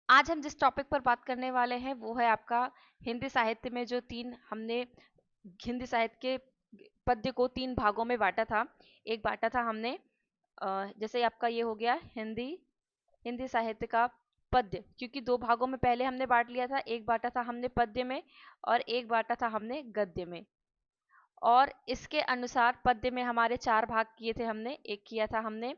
आज हम जिस टॉपिक पर बात करने वाले हैं वो है आपका हिंदी साहित्य में जो तीन हमने हिंदी साहित्य के पद्य को तीन भागों में बांटा था। एक बांटा था हमने जैसे आपका ये हो गया हिंदी हिंदी साहित्य का पद्य, क्योंकि दो भागों में पहले हमने बांट लिया था। एक बांटा था हमने पद्य में और एक बांटा था हमने गद्य में। और इसके अनुसार पद्य में हमारे चार भाग किए थे हमने। एक किया था हमने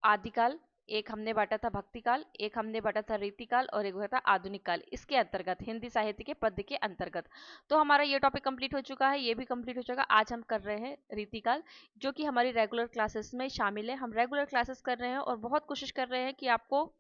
आदिकाल, एक हमने बांटा था भक्तिकाल, एक हमने बांटा था रीतिकाल और एक हुआ था आधुनिक काल। इसके अंतर्गत हिंदी साहित्य के पद्य के अंतर्गत तो हमारा ये टॉपिक कंप्लीट हो चुका है, ये भी कंप्लीट हो चुका। आज हम कर रहे हैं रीतिकाल, जो कि हमारी रेगुलर क्लासेस में शामिल है। हम रेगुलर क्लासेस कर रहे हैं और बहुत कोशिश कर रहे हैं कि आपको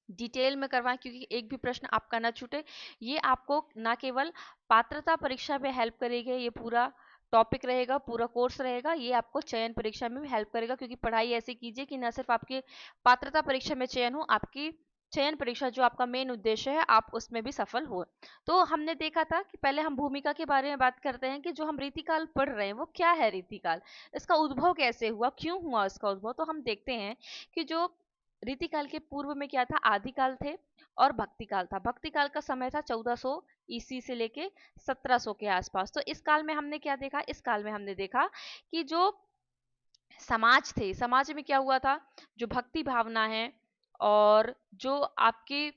डिटेल में करवाएं, क्योंकि एक भी प्रश्न आपका ना छूटे। ये आपको ना केवल पात्रता परीक्षा में हेल्प करेगी, ये पूरा टॉपिक रहेगा, पूरा कोर्स रहेगा, ये आपको चयन परीक्षा में भी हेल्प करेगा। क्योंकि पढ़ाई ऐसे कीजिए कि न सिर्फ आपके पात्रता परीक्षा में चयन हो, आपकी चयन परीक्षा जो आपका मेन उद्देश्य है आप उसमें भी सफल हो। तो हमने देखा था कि पहले हम भूमिका के बारे में बात करते हैं कि जो हम रीतिकाल पढ़ रहे हैं वो क्या है, रीतिकाल इसका उद्भव कैसे हुआ, क्यों हुआ इसका उद्भव। तो हम देखते हैं कि जो रीतिकाल के पूर्व में क्या था, आदिकाल थे और भक्तिकाल था। भक्तिकाल का समय था 1400 ईसी से लेके 1700 के आसपास। तो इस काल में हमने क्या देखा, इस काल में हमने देखा कि जो समाज थे, समाज में क्या हुआ था, जो भक्ति भावना है और जो आपकी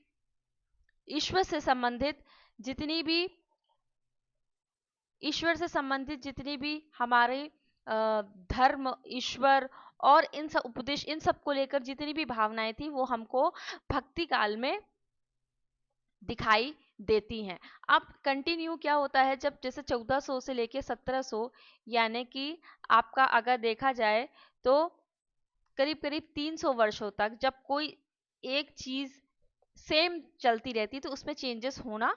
ईश्वर से संबंधित जितनी भी ईश्वर से संबंधित जितनी भी हमारे धर्म, ईश्वर और इन सब उपदेश, इन सब को लेकर जितनी भी भावनाएं थी वो हमको भक्ति काल में दिखाई देती हैं। अब कंटिन्यू क्या होता है, जब जैसे 1400 से लेके 1700, यानी कि आपका अगर देखा जाए तो करीब करीब 300 वर्षों तक जब कोई एक चीज सेम चलती रहती तो उसमें चेंजेस होना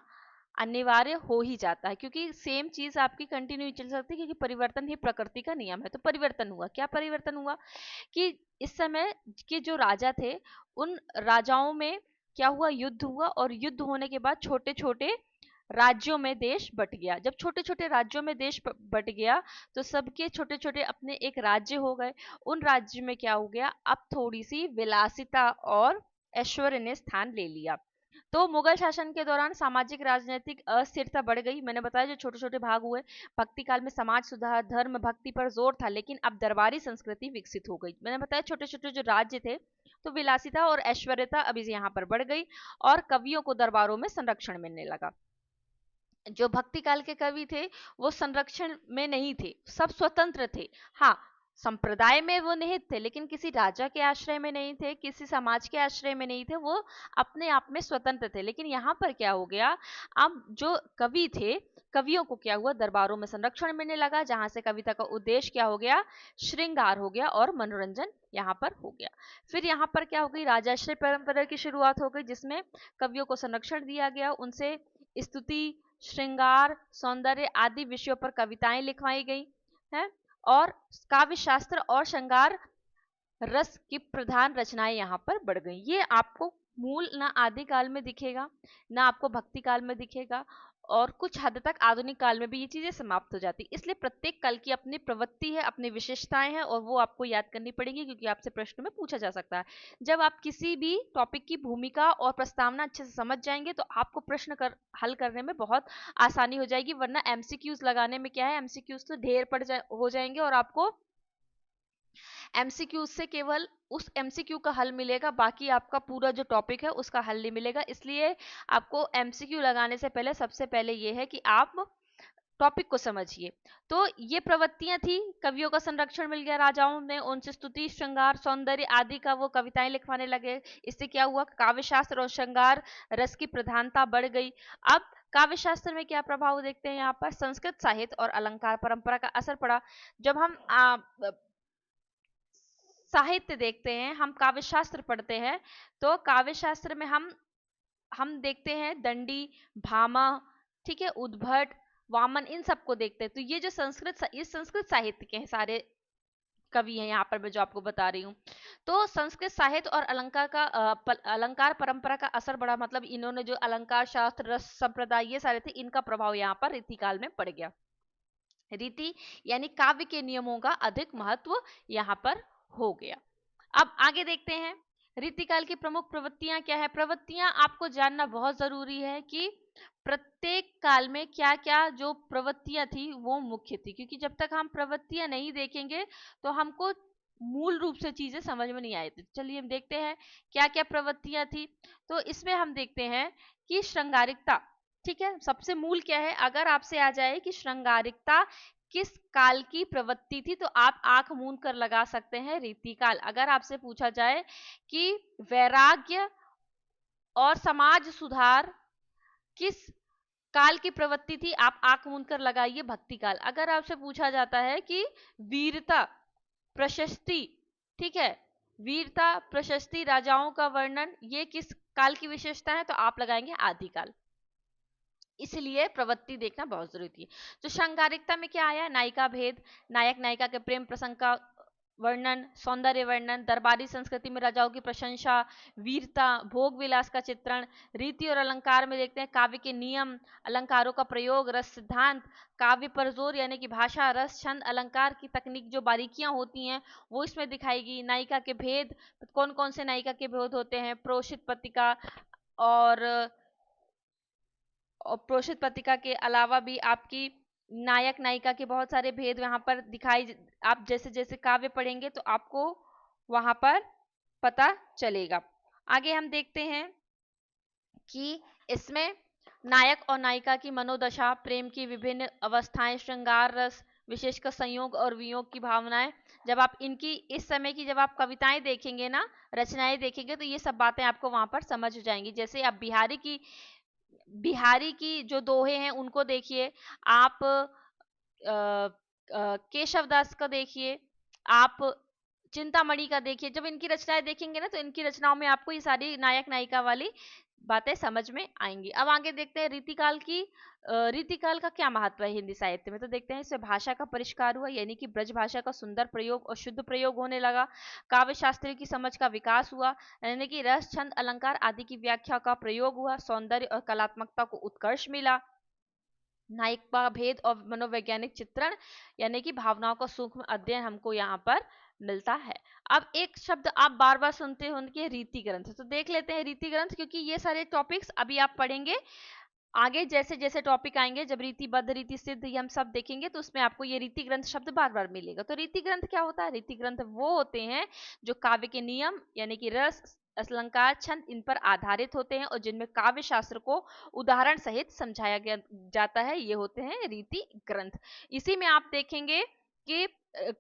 अनिवार्य हो ही जाता है, क्योंकि सेम चीज आपकी कंटिन्यू चल सकती है, क्योंकि परिवर्तन ही प्रकृति का नियम है। तो परिवर्तन हुआ, क्या परिवर्तन हुआ कि इस समय के जो राजा थे उन राजाओं में क्या हुआ, युद्ध हुआ और युद्ध होने के बाद छोटे छोटे राज्यों में देश बट गया। जब छोटे छोटे राज्यों में देश बट गया तो सबके छोटे छोटे अपने एक राज्य हो गए। उन राज्य में क्या हो गया, अब थोड़ी सी विलासिता और ऐश्वर्य ने स्थान ले लिया। तो मुगल शासन के दौरान सामाजिक राजनीतिक अस्थिरता बढ़ गई। मैंने बताया जो छोटे छोटे भाग हुए, भक्ति काल में समाज सुधार, धर्म, भक्ति पर जोर था, लेकिन अब दरबारी संस्कृति विकसित हो गई। मैंने बताया छोटे छोटे जो राज्य थे तो विलासिता और ऐश्वर्यता अभी यहाँ पर बढ़ गई और कवियों को दरबारों में संरक्षण मिलने लगा। जो भक्ति काल के कवि थे वो संरक्षण में नहीं थे, सब स्वतंत्र थे। हाँ, संप्रदाय में वो निहित थे, लेकिन किसी राजा के आश्रय में नहीं थे, किसी समाज के आश्रय में नहीं थे, वो अपने आप में स्वतंत्र थे। लेकिन यहाँ पर क्या हो गया, अब जो कवि थे, कवियों को क्या हुआ, दरबारों में संरक्षण मिलने लगा, जहां से कविता का उद्देश्य क्या हो गया, श्रृंगार हो गया और मनोरंजन यहाँ पर हो गया। फिर यहाँ पर क्या हो गई, राजाश्रय परंपरा की शुरुआत हो गई, जिसमें कवियों को संरक्षण दिया गया, उनसे स्तुति, श्रृंगार, सौंदर्य आदि विषयों पर कविताएं लिखवाई गई हैं और काव्य शास्त्र और श्रृंगार रस की प्रधान रचनाएं यहाँ पर बढ़ गई। ये आपको मूल ना आदि काल में दिखेगा ना आपको भक्ति काल में दिखेगा और कुछ हद तक आधुनिक काल में भी ये चीजें समाप्त हो जाती। इसलिए प्रत्येक काल की अपनी प्रवृत्ति है, अपनी विशेषताएं हैं और वो आपको याद करनी पड़ेगी, क्योंकि आपसे प्रश्न में पूछा जा सकता है। जब आप किसी भी टॉपिक की भूमिका और प्रस्तावना अच्छे से समझ जाएंगे तो आपको प्रश्न हल करने में बहुत आसानी हो जाएगी। वरना एमसीक्यूज लगाने में क्या है, एमसीक्यूज तो ढेर हो जाएंगे और आपको एमसीक्यू से केवल उस एमसीक्यू का हल मिलेगा, बाकी आपका पूरा जो टॉपिक है उसका हल नहीं मिलेगा। इसलिए आपको एमसीक्यू लगाने से पहले सबसे पहले ये है कि आप टॉपिक को समझिए। तो ये प्रवृत्तियां थी, कवियों का संरक्षण मिल गया, राजाओं ने उनसे स्तुति, श्रृंगार, सौंदर्य आदि का वो कविताएं लिखवाने लगे। इससे क्या हुआ, काव्य शास्त्र और श्रृंगार रस की प्रधानता बढ़ गई। अब काव्य शास्त्र में क्या प्रभाव देखते हैं, यहाँ पर संस्कृत साहित्य और अलंकार परंपरा का असर पड़ा। जब हम साहित्य देखते हैं, हम काव्य शास्त्र पढ़ते हैं, तो काव्य शास्त्र में हम देखते हैं दंडी, भामा, ठीक है, उद्भट, वामन, इन सबको देखते हैं। तो ये जो संस्कृत साहित्य के हैं सारे कवि हैं यहाँ पर मैं जो आपको बता रही हूँ। तो संस्कृत साहित्य और अलंकार परंपरा का असर बड़ा, मतलब इन्होंने जो अलंकार शास्त्र, रस संप्रदाय, ये सारे थे, इनका प्रभाव यहाँ पर रीतिकाल में पड़ गया। रीति यानी काव्य के नियमों का अधिक महत्व यहाँ पर हो गया। अब आगे देखते हैं रीतिकाल की प्रमुख प्रवृत्तियां क्या है? प्रवृत्तियां आपको जानना बहुत जरूरी है कि प्रत्येक काल में क्या क्या जो प्रवृत्तियां थी वो मुख्य थी, क्योंकि जब तक हम प्रवृत्तियां नहीं देखेंगे तो हमको मूल रूप से चीजें समझ में नहीं आई। तो चलिए हम देखते हैं क्या क्या प्रवृत्तियां थी। तो इसमें हम देखते हैं कि श्रृंगारिकता, ठीक है, सबसे मूल क्या है? अगर आपसे आ जाए कि श्रृंगारिकता किस काल की प्रवृत्ति थी तो आप आंख मूंद कर लगा सकते हैं रीतिकाल। अगर आपसे पूछा जाए कि वैराग्य और समाज सुधार किस काल की प्रवृत्ति थी, आप आंख मूंद कर लगाइए भक्ति काल। अगर आपसे पूछा जाता है कि वीरता प्रशस्ति, ठीक है, वीरता प्रशस्ति राजाओं का वर्णन ये किस काल की विशेषता है, तो आप लगाएंगे आदिकाल। इसलिए प्रवृत्ति देखना बहुत जरूरी थी। तो श्रृंगारिकता में क्या आया? नायिका भेद, नायक नायिका के प्रेम प्रसंग का वर्णन, सौंदर्य वर्णन, दरबारी संस्कृति में राजाओं की प्रशंसा, वीरता, भोग विलास का चित्रण। रीति और अलंकार में देखते हैं काव्य के नियम, अलंकारों का प्रयोग, रस सिद्धांत, काव्य पर जोर यानी कि भाषा, रस, छंद, अलंकार की तकनीक जो बारीकियां होती हैं वो इसमें दिखाएगी। नायिका के भेद, कौन कौन से नायिका के भेद होते हैं? प्रोषित पत्रिका और प्रोषित पत्रिका के अलावा भी आपकी नायक नायिका के बहुत सारे भेद यहाँ पर दिखाई, आप जैसे जैसे काव्य पढ़ेंगे तो आपको वहां पर पता चलेगा। आगे हम देखते हैं कि इसमें नायक और नायिका की मनोदशा, प्रेम की विभिन्न अवस्थाएं, श्रृंगार रस, विशेषकर संयोग और वियोग की भावनाएं। जब आप इनकी इस समय की जब आप कविताएं देखेंगे ना, रचनाएं देखेंगे तो ये सब बातें आपको वहां पर समझ जाएंगी। जैसे आप बिहारी की जो दोहे हैं उनको देखिए, आप केशव दास का देखिए, आप चिंतामणि का देखिए। जब इनकी रचनाएं देखेंगे ना तो इनकी रचनाओं में आपको ये सारी नायक नायिका वाली बातें समझ में आएंगी। अब आगे देखते हैं रीतिकाल की। रीतिकाल का क्या महत्व है हिंदी साहित्य में? तो देखते हैं इसमें भाषा का परिष्कार हुआ, यानी कि ब्रज भाषा का सुंदर प्रयोग और शुद्ध प्रयोग होने लगा। काव्य शास्त्र की समझ का विकास हुआ, यानी कि रस, छंद, अलंकार आदि की व्याख्या का प्रयोग हुआ। सौंदर्य और कलात्मकता को उत्कर्ष मिला। नायिका भेद और मनोवैज्ञानिक चित्रण, यानी कि भावनाओं का सूक्ष्म अध्ययन हमको यहाँ पर मिलता है। अब एक शब्द आप बार बार सुनते होंगे, रीति ग्रंथ। तो देख लेते हैं रीति ग्रंथ, क्योंकि ये सारे टॉपिक्स अभी आप पढ़ेंगे आगे जैसे जैसे टॉपिक आएंगे, जब रीतिबद्ध रीति सिद्ध ये हम सब देखेंगे तो उसमें आपको ये रीति ग्रंथ शब्द बार बार मिलेगा। तो रीति ग्रंथ क्या होता है? रीति ग्रंथ वो होते हैं जो काव्य के नियम यानी कि रस, अलंकार, छंद इन पर आधारित होते हैं और जिनमें काव्य शास्त्र को उदाहरण सहित समझाया गया जाता है, ये होते हैं रीति ग्रंथ। इसी में आप देखेंगे कि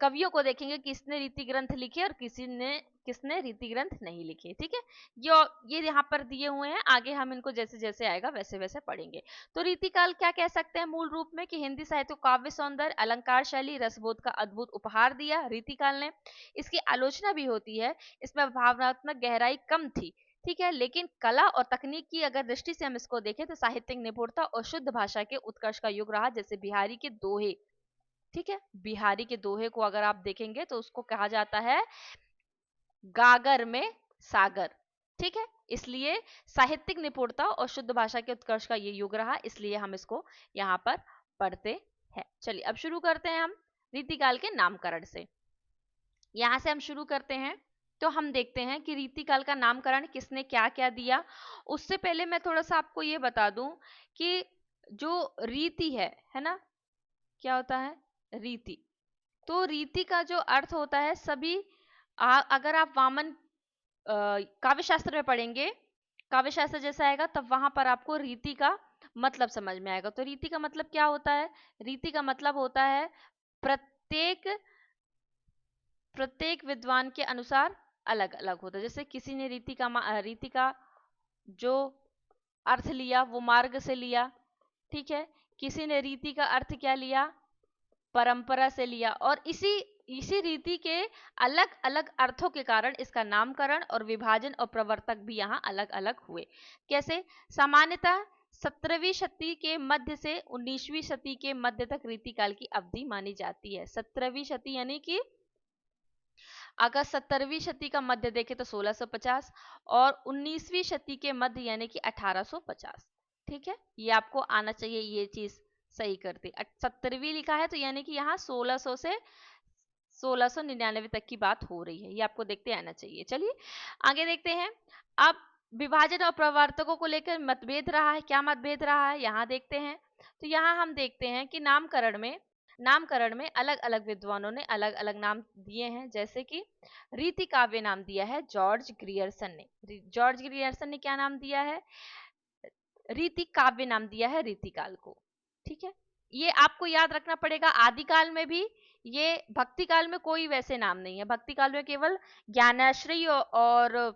कवियों को देखेंगे किसने रीति ग्रंथ लिखे और किसने रीति ग्रंथ नहीं लिखे। ठीक है, ये यहाँ पर दिए हुए हैं, आगे हम इनको जैसे जैसे आएगा वैसे वैसे पढ़ेंगे। तो रीतिकाल क्या कह सकते हैं मूल रूप में? कि हिंदी साहित्य को काव्य सौंदर्य, अलंकार शैली, रसबोध का अद्भुत उपहार दिया रीतिकाल ने। इसकी आलोचना भी होती है, इसमें भावनात्मक गहराई कम थी, ठीक है, लेकिन कला और तकनीक की अगर दृष्टि से हम इसको देखें तो साहित्यिक निपुणता और शुद्ध भाषा के उत्कर्ष का युग रहा। जैसे बिहारी के दोहे, ठीक है, बिहारी के दोहे को अगर आप देखेंगे तो उसको कहा जाता है गागर में सागर, ठीक है। इसलिए साहित्यिक निपुणता और शुद्ध भाषा के उत्कर्ष का ये युग रहा, इसलिए हम इसको यहाँ पर पढ़ते हैं। चलिए अब शुरू करते हैं हम रीतिकाल के नामकरण से। यहाँ से हम शुरू करते हैं तो हम देखते हैं कि रीतिकाल का नामकरण किसने क्या क्या दिया। उससे पहले मैं थोड़ा सा आपको ये बता दूं कि जो रीति है ना, क्या होता है रीति? तो रीति का जो अर्थ होता है सभी अगर आप वामन काव्य शास्त्र में पढ़ेंगे, काव्य शास्त्र जैसा आएगा तब वहां पर आपको रीति का मतलब समझ में आएगा। तो रीति का मतलब क्या होता है? रीति का मतलब होता है प्रत्येक प्रत्येक विद्वान के अनुसार अलग अलग होता है। जैसे किसी ने रीति का जो अर्थ लिया वो मार्ग से लिया, ठीक है, किसी ने रीति का अर्थ क्या लिया? परंपरा से लिया। और इसी रीति के अलग अलग अर्थों के कारण इसका नामकरण और विभाजन और प्रवर्तक भी यहाँ अलग अलग हुए। कैसे? सामान्यतः 17वीं शती के मध्य से 19वीं शती के मध्य तक रीतिकाल की अवधि मानी जाती है। 17वीं शती यानी कि अगर 17वीं शती का मध्य देखें तो 1650 और 19वीं शती के मध्य यानी कि 1850। ठीक है, ये आपको आना चाहिए, ये चीज सही करते। 17वीं लिखा है तो यानी कि यहाँ 1600 से 1699 तक की बात हो रही है, ये आपको देखते आना चाहिए। चलिए आगे देखते हैं। अब विभाजन और प्रवर्तकों को लेकर मतभेद रहा है, क्या मतभेद रहा है यहाँ देखते हैं। तो यहाँ हम देखते हैं कि नामकरण में अलग अलग विद्वानों ने अलग अलग नाम दिए हैं। जैसे कि रीति काव्य नाम दिया है जॉर्ज ग्रियर्सन ने। जॉर्ज ग्रियर्सन ने क्या नाम दिया है? रीति काव्य नाम दिया है रीतिकाल को। ठीक है, ये आपको याद रखना पड़ेगा। आदिकाल में भी, ये भक्ति काल में कोई वैसे नाम नहीं है। भक्ति काल में केवल ज्ञानाश्रयी और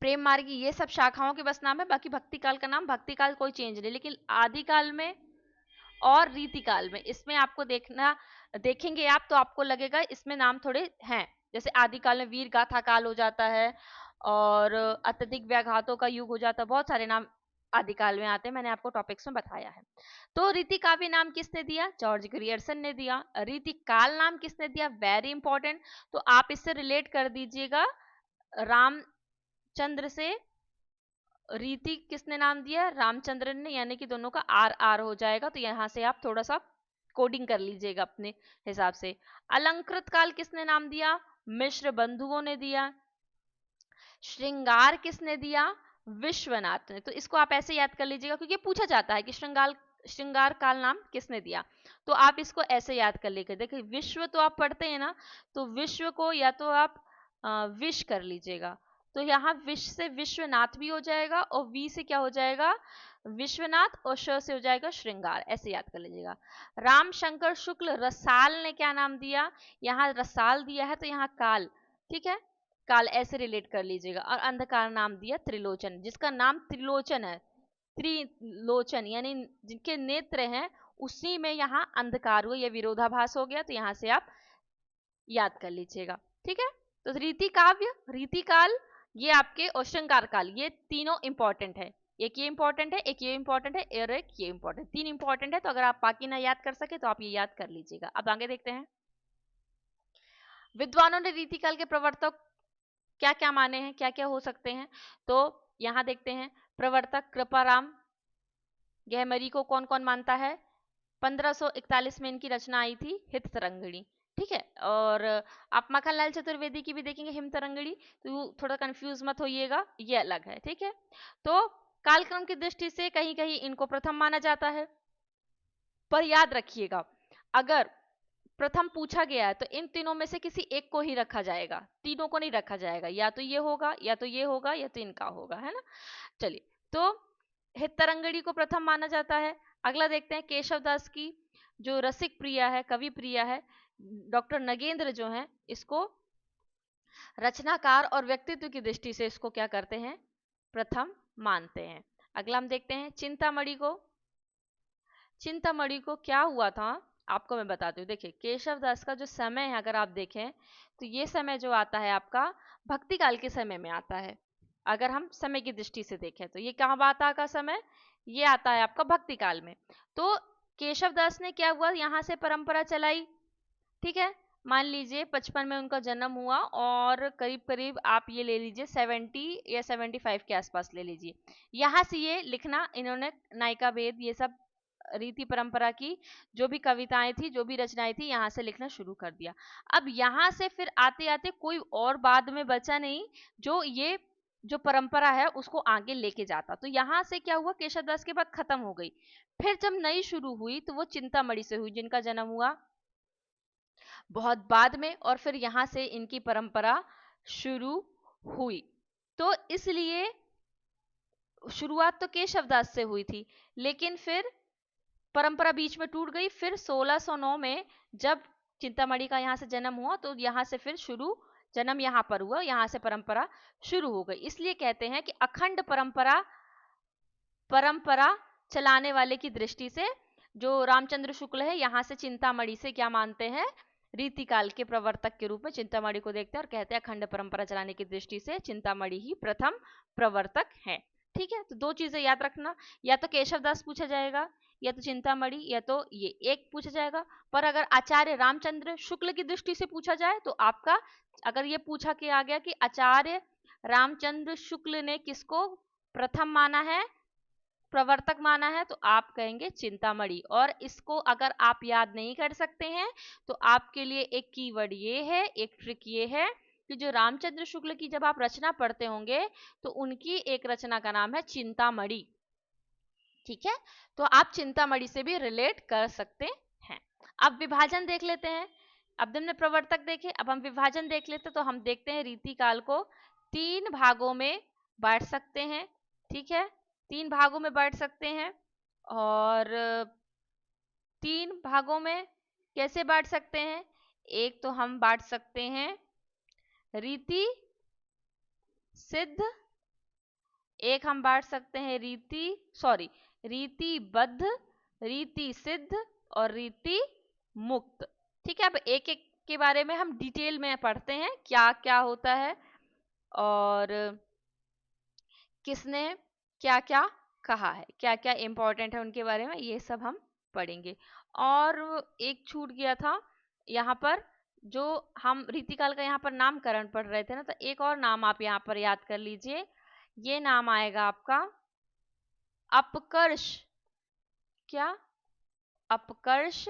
प्रेम मार्गी ये सब शाखाओं के बस नाम है, बाकी भक्ति काल का नाम भक्ति काल कोई चेंज नहीं। लेकिन आदिकाल में और रीतिकाल में इसमें आपको देखेंगे आप तो आपको लगेगा इसमें नाम थोड़े हैं। जैसे आदिकाल में वीर गाथा काल हो जाता है और अत्यधिक व्याघातों का युग हो जाता है, बहुत सारे नाम आदिकाल में आते हैं, मैंने आपको टॉपिक्स में बताया है। तो रीति काव्य नाम किसने दिया? जॉर्ज ग्रियर्सन ने दिया। रीति काल नाम किसने दिया? वेरी इंपॉर्टेंट, तो आप इससे रिलेट कर दीजिएगा रामचंद्र से। रीति किसने नाम दिया? रामचंद्रन ने, यानी कि दोनों का आर आर हो जाएगा। तो यहां से आप थोड़ा सा कोडिंग कर लीजिएगा अपने हिसाब से। अलंकृत काल किसने नाम दिया? मिश्र बंधुओं ने दिया। श्रृंगार किसने दिया? विश्वनाथ ने। तो इसको आप ऐसे याद कर लीजिएगा क्योंकि पूछा जाता है कि श्रृंगार काल नाम किसने दिया, तो आप इसको ऐसे याद कर लीजिएगा। देखिए विश्व तो आप पढ़ते हैं ना, तो विश्व को या तो आप विश कर लीजिएगा, तो यहाँ विश से विश्वनाथ भी हो जाएगा और वी से क्या हो जाएगा? विश्वनाथ, और श से हो जाएगा श्रृंगार, ऐसे याद कर लीजिएगा। राम शंकर शुक्ल रसाल ने क्या नाम दिया? यहाँ रसाल दिया है तो यहाँ काल, ठीक है, काल ऐसे रिलेट कर लीजिएगा। और अंधकार नाम दिया त्रिलोचन, जिसका नाम त्रिलोचन है, त्रिलोचन यानी जिनके नेत्र हैं, उसी में यहाँ अंधकार हुआ, यह विरोधाभास हो गया, तो यहाँ से आप याद कर लीजिएगा। ठीक है, तो रीति काव्य, रीति काल, ये आपके और श्रृंगार काल, ये तीनों इंपॉर्टेंट है। एक ये इंपॉर्टेंट है, एक ये इंपॉर्टेंट है और एक ये इंपॉर्टेंट, तीन इंपॉर्टेंट है। तो अगर आप बाकी ना याद कर सके तो आप ये याद कर लीजिएगा। अब आगे देखते हैं। विद्वानों ने रीतिकाल के प्रवर्तक क्या क्या माने हैं, क्या क्या हो सकते हैं। तो यहां देखते हैं, प्रवर्तक कृपाराम गहमरी को कौन कौन मानता है? 1541 में इनकी रचना आई थी हित तरंगिणी। ठीक है, और आप मखनलाल चतुर्वेदी की भी देखेंगे हिम तरंगिणी, तो थोड़ा कंफ्यूज मत होइएगा, ये अलग है। ठीक है, तो कालक्रम की दृष्टि से कहीं कहीं इनको प्रथम माना जाता है, पर याद रखिएगा अगर प्रथम पूछा गया है तो इन तीनों में से किसी एक को ही रखा जाएगा, तीनों को नहीं रखा जाएगा, या तो ये होगा या तो ये होगा या तो इनका होगा, है ना। चलिए, तो हित तरंगिणी को प्रथम माना जाता है। अगला देखते हैं, केशवदास की जो रसिक प्रिया है, कवि प्रिया है, डॉक्टर नगेंद्र जो है, इसको रचनाकार और व्यक्तित्व की दृष्टि से इसको क्या करते हैं? प्रथम मानते हैं। अगला हम देखते हैं चिंतामणि को। चिंतामणि को क्या हुआ था आपको मैं बताती हूँ। देखिए केशवदास का जो समय है, अगर आप देखें तो ये समय जो आता है आपका भक्ति काल के समय में आता है। अगर हम समय की दृष्टि से देखें तो ये कहाँ आता का समय, ये आता है आपका भक्ति काल में। तो केशवदास ने क्या हुआ, यहाँ से परंपरा चलाई। ठीक है, मान लीजिए 55 में उनका जन्म हुआ और करीब करीब आप ये ले लीजिए 70 या 75 के आसपास ले लीजिए। यहाँ से ये लिखना इन्होंने नायिका भेद, ये सब रीति परंपरा की जो भी कविताएं थी, जो भी रचनाएं थी, यहाँ से लिखना शुरू कर दिया। अब यहाँ से फिर आते आते कोई और बाद में बचा नहीं जो ये जो परंपरा है उसको आगे लेके जाता। तो यहाँ से क्या हुआ, केशवदास के बाद खत्म हो गई। फिर जब नई शुरू हुई तो वो चिंतामणि से हुई, जिनका जन्म हुआ बहुत बाद में, और फिर यहाँ से इनकी परंपरा शुरू हुई। तो इसलिए शुरुआत तो केशवदास से हुई थी, लेकिन फिर परंपरा बीच में टूट गई। फिर 1609 में जब चिंतामणि का यहाँ से जन्म हुआ तो यहाँ से फिर जन्म यहाँ पर हुआ, यहाँ से परंपरा शुरू हो गई। इसलिए कहते हैं कि अखंड परंपरा चलाने वाले की दृष्टि से जो रामचंद्र शुक्ल है, यहाँ से चिंतामणि से क्या मानते हैं, रीतिकाल के प्रवर्तक के रूप में चिंतामणि को देखते हैं और कहते हैं अखंड परंपरा चलाने की दृष्टि से चिंतामणि ही प्रथम प्रवर्तक है। ठीक है, तो दो चीजें याद रखना, या तो केशवदास पूछा जाएगा या तो चिंतामणि, या तो ये एक पूछा जाएगा। पर अगर आचार्य रामचंद्र शुक्ल की दृष्टि से पूछा जाए तो आपका, अगर ये पूछा के आ गया कि आचार्य रामचंद्र शुक्ल ने किसको प्रथम माना है, प्रवर्तक माना है तो आप कहेंगे चिंतामणि। और इसको अगर आप याद नहीं कर सकते हैं तो आपके लिए एक कीवर्ड ये है, एक ट्रिक ये है कि जो रामचंद्र शुक्ल की जब आप रचना पढ़ते होंगे तो उनकी एक रचना का नाम है चिंतामणि। ठीक है, तो आप चिंतामणि से भी रिलेट कर सकते हैं। अब विभाजन देख लेते हैं। अब हमने प्रवर्तक देखे, अब हम विभाजन देख लेते हैं। तो हम देखते हैं रीतिकाल को 3 भागों में बांट सकते हैं। ठीक है, 3 भागों में बांट सकते हैं। और 3 भागों में कैसे बांट सकते हैं? एक तो हम बांट सकते हैं रीति सिद्ध, एक हम बांट सकते हैं रीतिबद्ध, रीति सिद्ध और रीति मुक्त। ठीक है, अब एक एक के बारे में हम डिटेल में पढ़ते हैं क्या क्या होता है और किसने क्या क्या कहा है, क्या क्या इंपॉर्टेंट है उनके बारे में, ये सब हम पढ़ेंगे। और एक छूट गया था यहाँ पर, जो हम रीतिकाल का यहाँ पर नामकरण पढ़ रहे थे ना, तो एक और नाम आप यहाँ पर याद कर लीजिए। ये नाम आएगा आपका अपकर्ष। क्या? अपकर्ष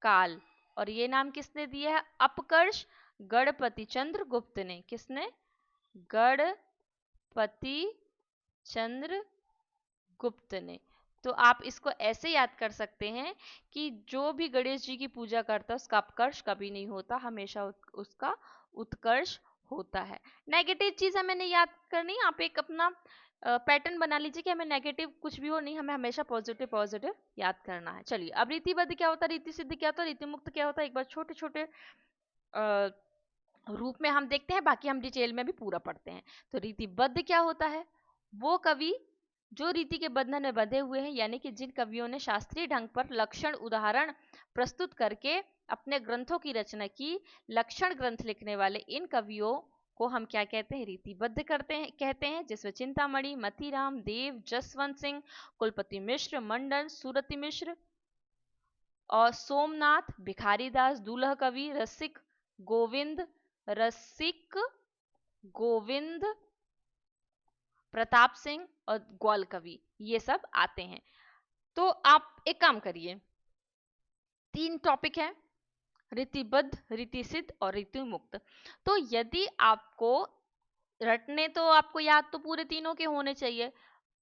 काल। और ये नाम किसने दिया है? अपकर्ष गणपति चंद्र गुप्त ने। किसने? गणपति चंद्र गुप्त ने। तो आप इसको ऐसे याद कर सकते हैं कि जो भी गणेश जी की पूजा करता है उसका अपकर्ष कभी नहीं होता, हमेशा उसका उत्कर्ष होता है। नेगेटिव चीज हमें नहीं याद करनी, आप एक अपना पैटर्न बना लीजिए कि हमें नेगेटिव कुछ भी हो नहीं, हमें हमेशा पॉजिटिव पॉजिटिव याद करना है। चलिए, अब रीतिबद्ध क्या होता है, रीति सिद्ध क्या होता है, रीति मुक्त क्या होता है, एक बार छोटे छोटे रूप में हम देखते हैं, बाकी हम डिटेल में भी पूरा पढ़ते हैं। तो रीतिबद्ध क्या होता है? वो कवि जो रीति के बंधन में बंधे हुए हैं, यानी कि जिन कवियों ने शास्त्रीय ढंग पर लक्षण उदाहरण प्रस्तुत करके अपने ग्रंथों की रचना की, लक्षण ग्रंथ लिखने वाले इन कवियों को हम क्या कहते हैं? रीतिबद्ध कहते हैं, जिसमें चिंतामणि, मतीराम, देव, जसवंत सिंह, कुलपति मिश्र, मंडन, सूरती मिश्र और सोमनाथ, भिखारीदास, दूल्हा कवि, रसिक गोविंद, प्रताप सिंह और ग्वाल कवि, ये सब आते हैं। तो आप एक काम करिए, 3 टॉपिक है, रीतिबद्ध, रीति सिद्ध और रीति मुक्त। तो यदि आपको रटने, तो आपको याद तो पूरे तीनों के होने चाहिए,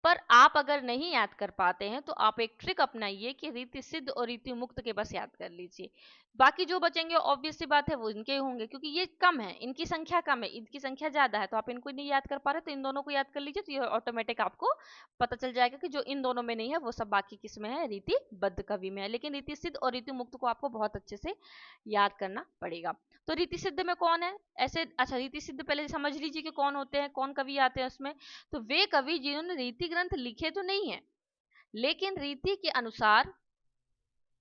पर आप अगर नहीं याद कर पाते हैं तो आप एक ट्रिक अपनाइए कि रीति सिद्ध और रीति मुक्त के बस याद कर लीजिए। बाकी जो बचेंगे ऑब्वियस सी बात है वो इनके होंगे, क्योंकि ये कम है, इनकी संख्या कम है, इनकी संख्या ज्यादा है, तो आप इनको नहीं याद कर पा रहे तो इन दोनों को याद कर लीजिए, तो ये ऑटोमेटिक आपको पता चल जाएगा कि जो इन दोनों में नहीं है वो सब बाकी किस में है, रीतिबद्ध कवि में है। लेकिन रीति सिद्ध और रीति मुक्त को आपको बहुत अच्छे से याद करना पड़ेगा। तो रीति सिद्ध में कौन है ऐसे? अच्छा, रीति सिद्ध पहले समझ लीजिए कि कौन होते हैं, कौन कवि आते हैं उसमें। तो वे कवि जिन्होंने रीति ग्रंथ लिखे तो नहीं है, लेकिन रीति के अनुसार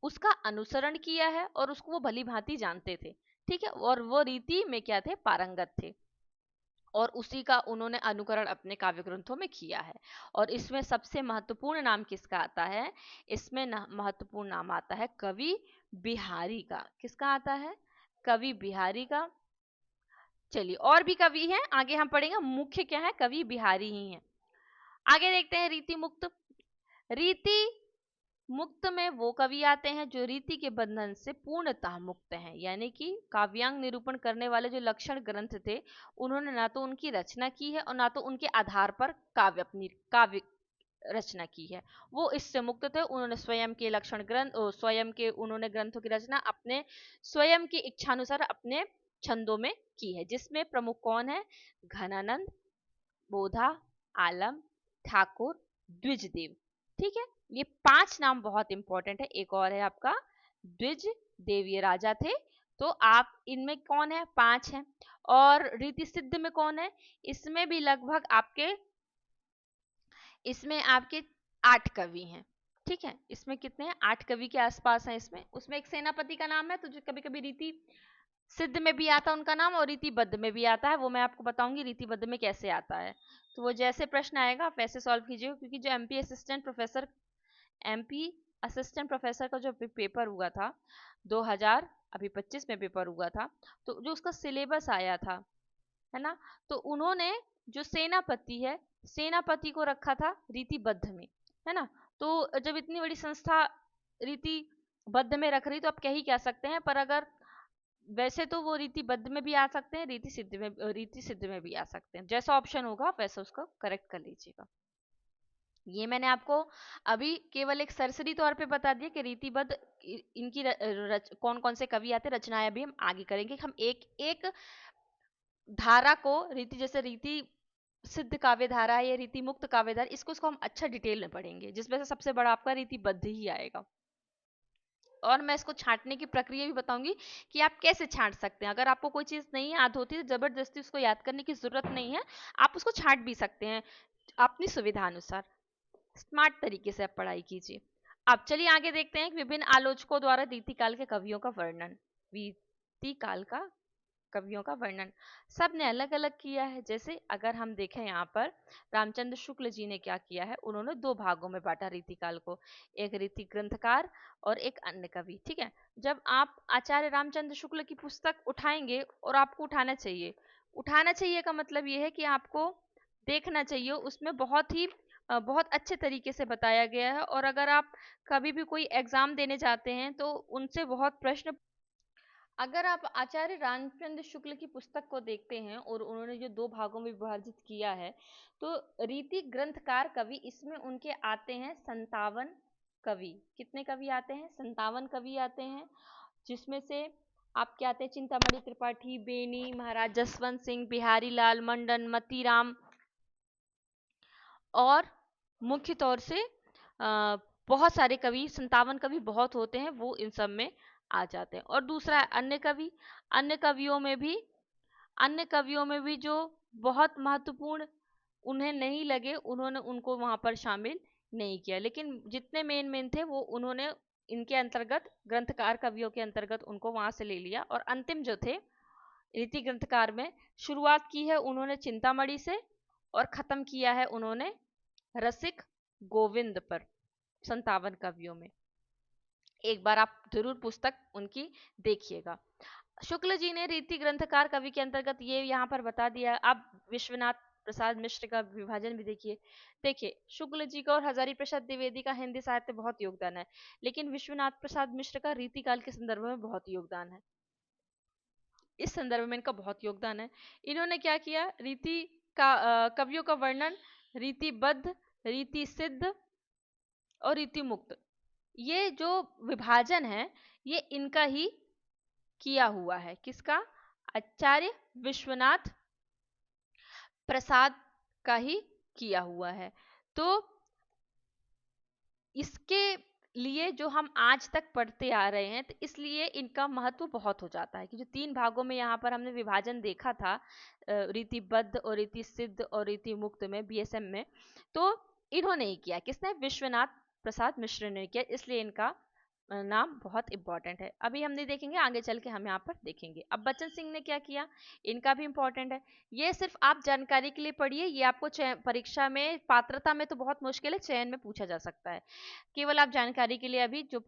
उसका अनुसरण किया है और उसको वो भली भांति जानते थे। ठीक है, और वो रीति में क्या थे? पारंगत थे, और उसी का उन्होंने अनुकरण अपने काव्य ग्रंथों में किया है। और इसमें सबसे महत्वपूर्ण नाम किसका आता है? इसमें महत्वपूर्ण नाम आता है कवि बिहारी का। किसका आता है? कवि बिहारी का। चलिए, और भी कवि हैं, आगे हम पढ़ेंगे, मुख्य क्या है? कवि बिहारी ही है। आगे देखते हैं रीति मुक्त। रीति मुक्त में वो कवि आते हैं जो रीति के बंधन से पूर्णतः मुक्त हैं, यानी कि काव्यांग निरूपण करने वाले जो लक्षण ग्रंथ थे, उन्होंने ना तो उनकी रचना की है और ना तो उनके आधार पर काव्य रचना की है, वो इससे मुक्त थे। उन्होंने स्वयं के लक्षण ग्रंथ, स्वयं के उन्होंने ग्रंथों की रचना अपने स्वयं की इच्छानुसार अपने छंदों में की है, जिसमें प्रमुख कौन है? घनानंद, बोधा, आलम, ठाकुर, द्विजदेव। ठीक है, ये 5 नाम बहुत इंपॉर्टेंट है। एक और है आपका द्विजदेव, ये राजा थे। तो आप इनमें कौन है? 5 हैं। और रीति सिद्ध में कौन है? इसमें भी लगभग इसमें आपके 8 कवि हैं। ठीक है, इसमें कितने हैं? 8 कवि के आसपास हैं इसमें। उसमें एक सेनापति का नाम है, तो जो कभी कभी रीति सिद्ध में भी आता है उनका नाम, और रीतिबद्ध में भी आता है, वो मैं आपको बताऊंगी रीतिबद्ध में कैसे आता है। तो वो जैसे प्रश्न आएगा आप वैसे सॉल्व कीजिएगा, क्योंकि जो एमपी असिस्टेंट प्रोफेसर का जो पेपर हुआ था 2025 में पेपर हुआ था, तो जो उसका सिलेबस आया था, है ना, तो उन्होंने जो सेनापति है, सेनापति को रखा था रीतिबद्ध में, है ना। तो जब इतनी बड़ी संस्था रीतिबद्ध में रख रही तो आप क्या सकते हैं, पर अगर वैसे तो वो रीतिबद्ध में भी आ सकते हैं, रीति सिद्ध में भी आ सकते हैं, जैसा ऑप्शन होगा वैसा उसको करेक्ट कर लीजिएगा। ये मैंने आपको अभी केवल एक सरसरी तौर पे बता दिया कि रीतिबद्ध इनकी कौन कौन से कवि आते, रचनाएं अभी हम आगे करेंगे। हम एक एक धारा को रीति, जैसे रीति सिद्ध काव्य धारा है या रीति मुक्त काव्य धारा, इसको हम अच्छा डिटेल में पढ़ेंगे, जिसमें से सबसे बड़ा आपका रीतिबद्ध ही आएगा। और मैं इसको छांटने की प्रक्रिया भी बताऊंगी कि आप कैसे छांट सकते हैं। अगर आपको कोई चीज नहीं याद होती तो जबरदस्ती उसको याद करने की जरूरत नहीं है, आप उसको छांट भी सकते हैं अपनी सुविधा अनुसार। स्मार्ट तरीके से आप पढ़ाई कीजिए। अब चलिए आगे देखते हैं विभिन्न आलोचकों द्वारा रीतिकाल के कवियों का वर्णन। रीतिकाल का कवियों का वर्णन सब ने अलग अलग किया है। जैसे अगर हम देखें यहाँ पर रामचंद्र शुक्ल जी ने क्या किया है, उन्होंने दो भागों में बांटा रीतिकाल को, एक रीति ग्रंथकार और एक अन्य कवि। ठीक है, जब आप आचार्य रामचंद्र शुक्ल की पुस्तक उठाएंगे, और आपको उठाना चाहिए का मतलब ये है कि आपको देखना चाहिए, उसमें बहुत अच्छे तरीके से बताया गया है। और अगर आप कभी भी कोई एग्जाम देने जाते हैं तो उनसे बहुत प्रश्न, अगर आप आचार्य रामचंद्र शुक्ल की पुस्तक को देखते हैं और उन्होंने जो दो भागों में विभाजित किया है, तो रीति ग्रंथकार कवि, इसमें उनके आते हैं 57 कवि। कितने कवि आते हैं? 57 कवि आते हैं, जिसमें से आपके आते हैं चिंतामणि त्रिपाठी, बेनी, महाराज जसवंत सिंह, बिहारी लाल मंडन, मतीराम, और मुख्य तौर से बहुत सारे कवि, 57 कवि बहुत होते हैं, वो इन सब में आ जाते हैं। और दूसरा है अन्य कवि। अन्य कवियों में भी जो बहुत महत्वपूर्ण उन्हें नहीं लगे, उन्होंने उनको वहां पर शामिल नहीं किया, लेकिन जितने मेन थे वो उन्होंने इनके अंतर्गत, ग्रंथकार कवियों के अंतर्गत उनको वहां से ले लिया। और अंतिम जो थे रीति ग्रंथकार में, शुरुआत की है उन्होंने चिंतामणि से और खत्म किया है उन्होंने रसिक गोविंद पर। 57 कवियों में एक बार आप जरूर पुस्तक उनकी देखिएगा। शुक्ल जी ने रीति ग्रंथकार कवि के अंतर्गत ये यहाँ पर बता दिया। अब विश्वनाथ प्रसाद मिश्र का विभाजन भी देखिए शुक्ल जी का और हजारी प्रसाद द्विवेदी का हिंदी साहित्य बहुत योगदान है, लेकिन विश्वनाथ प्रसाद मिश्र का रीतिकाल के संदर्भ में बहुत योगदान है। इस संदर्भ में इनका बहुत योगदान है। इन्होंने क्या किया, रीति का कवियों का वर्णन रीतिबद्ध, रीति सिद्ध और रीति मुक्त, ये जो विभाजन है ये इनका ही किया हुआ है। किसका? आचार्य विश्वनाथ प्रसाद का ही किया हुआ है। तो इसके लिए जो हम आज तक पढ़ते आ रहे हैं, तो इसलिए इनका महत्व बहुत हो जाता है कि जो 3 भागों में यहाँ पर हमने विभाजन देखा था, रीतिबद्ध और रीति सिद्ध और रीति मुक्त में, बीएसएम में, तो इन्होंने ही किया। किसने? विश्वनाथ प्रसाद मिश्र ने किया, इसलिए इनका नाम बहुत इंपॉर्टेंट है। अभी हम नहीं देखेंगे, आगे चल के हम यहाँ पर देखेंगे। अब बच्चन सिंह ने क्या किया, इनका भी इंपॉर्टेंट है। ये सिर्फ आप जानकारी के लिए पढ़िए, ये आपको परीक्षा में, पात्रता में तो बहुत मुश्किल है, चयन में पूछा जा सकता है। केवल आप जानकारी के लिए अभी जो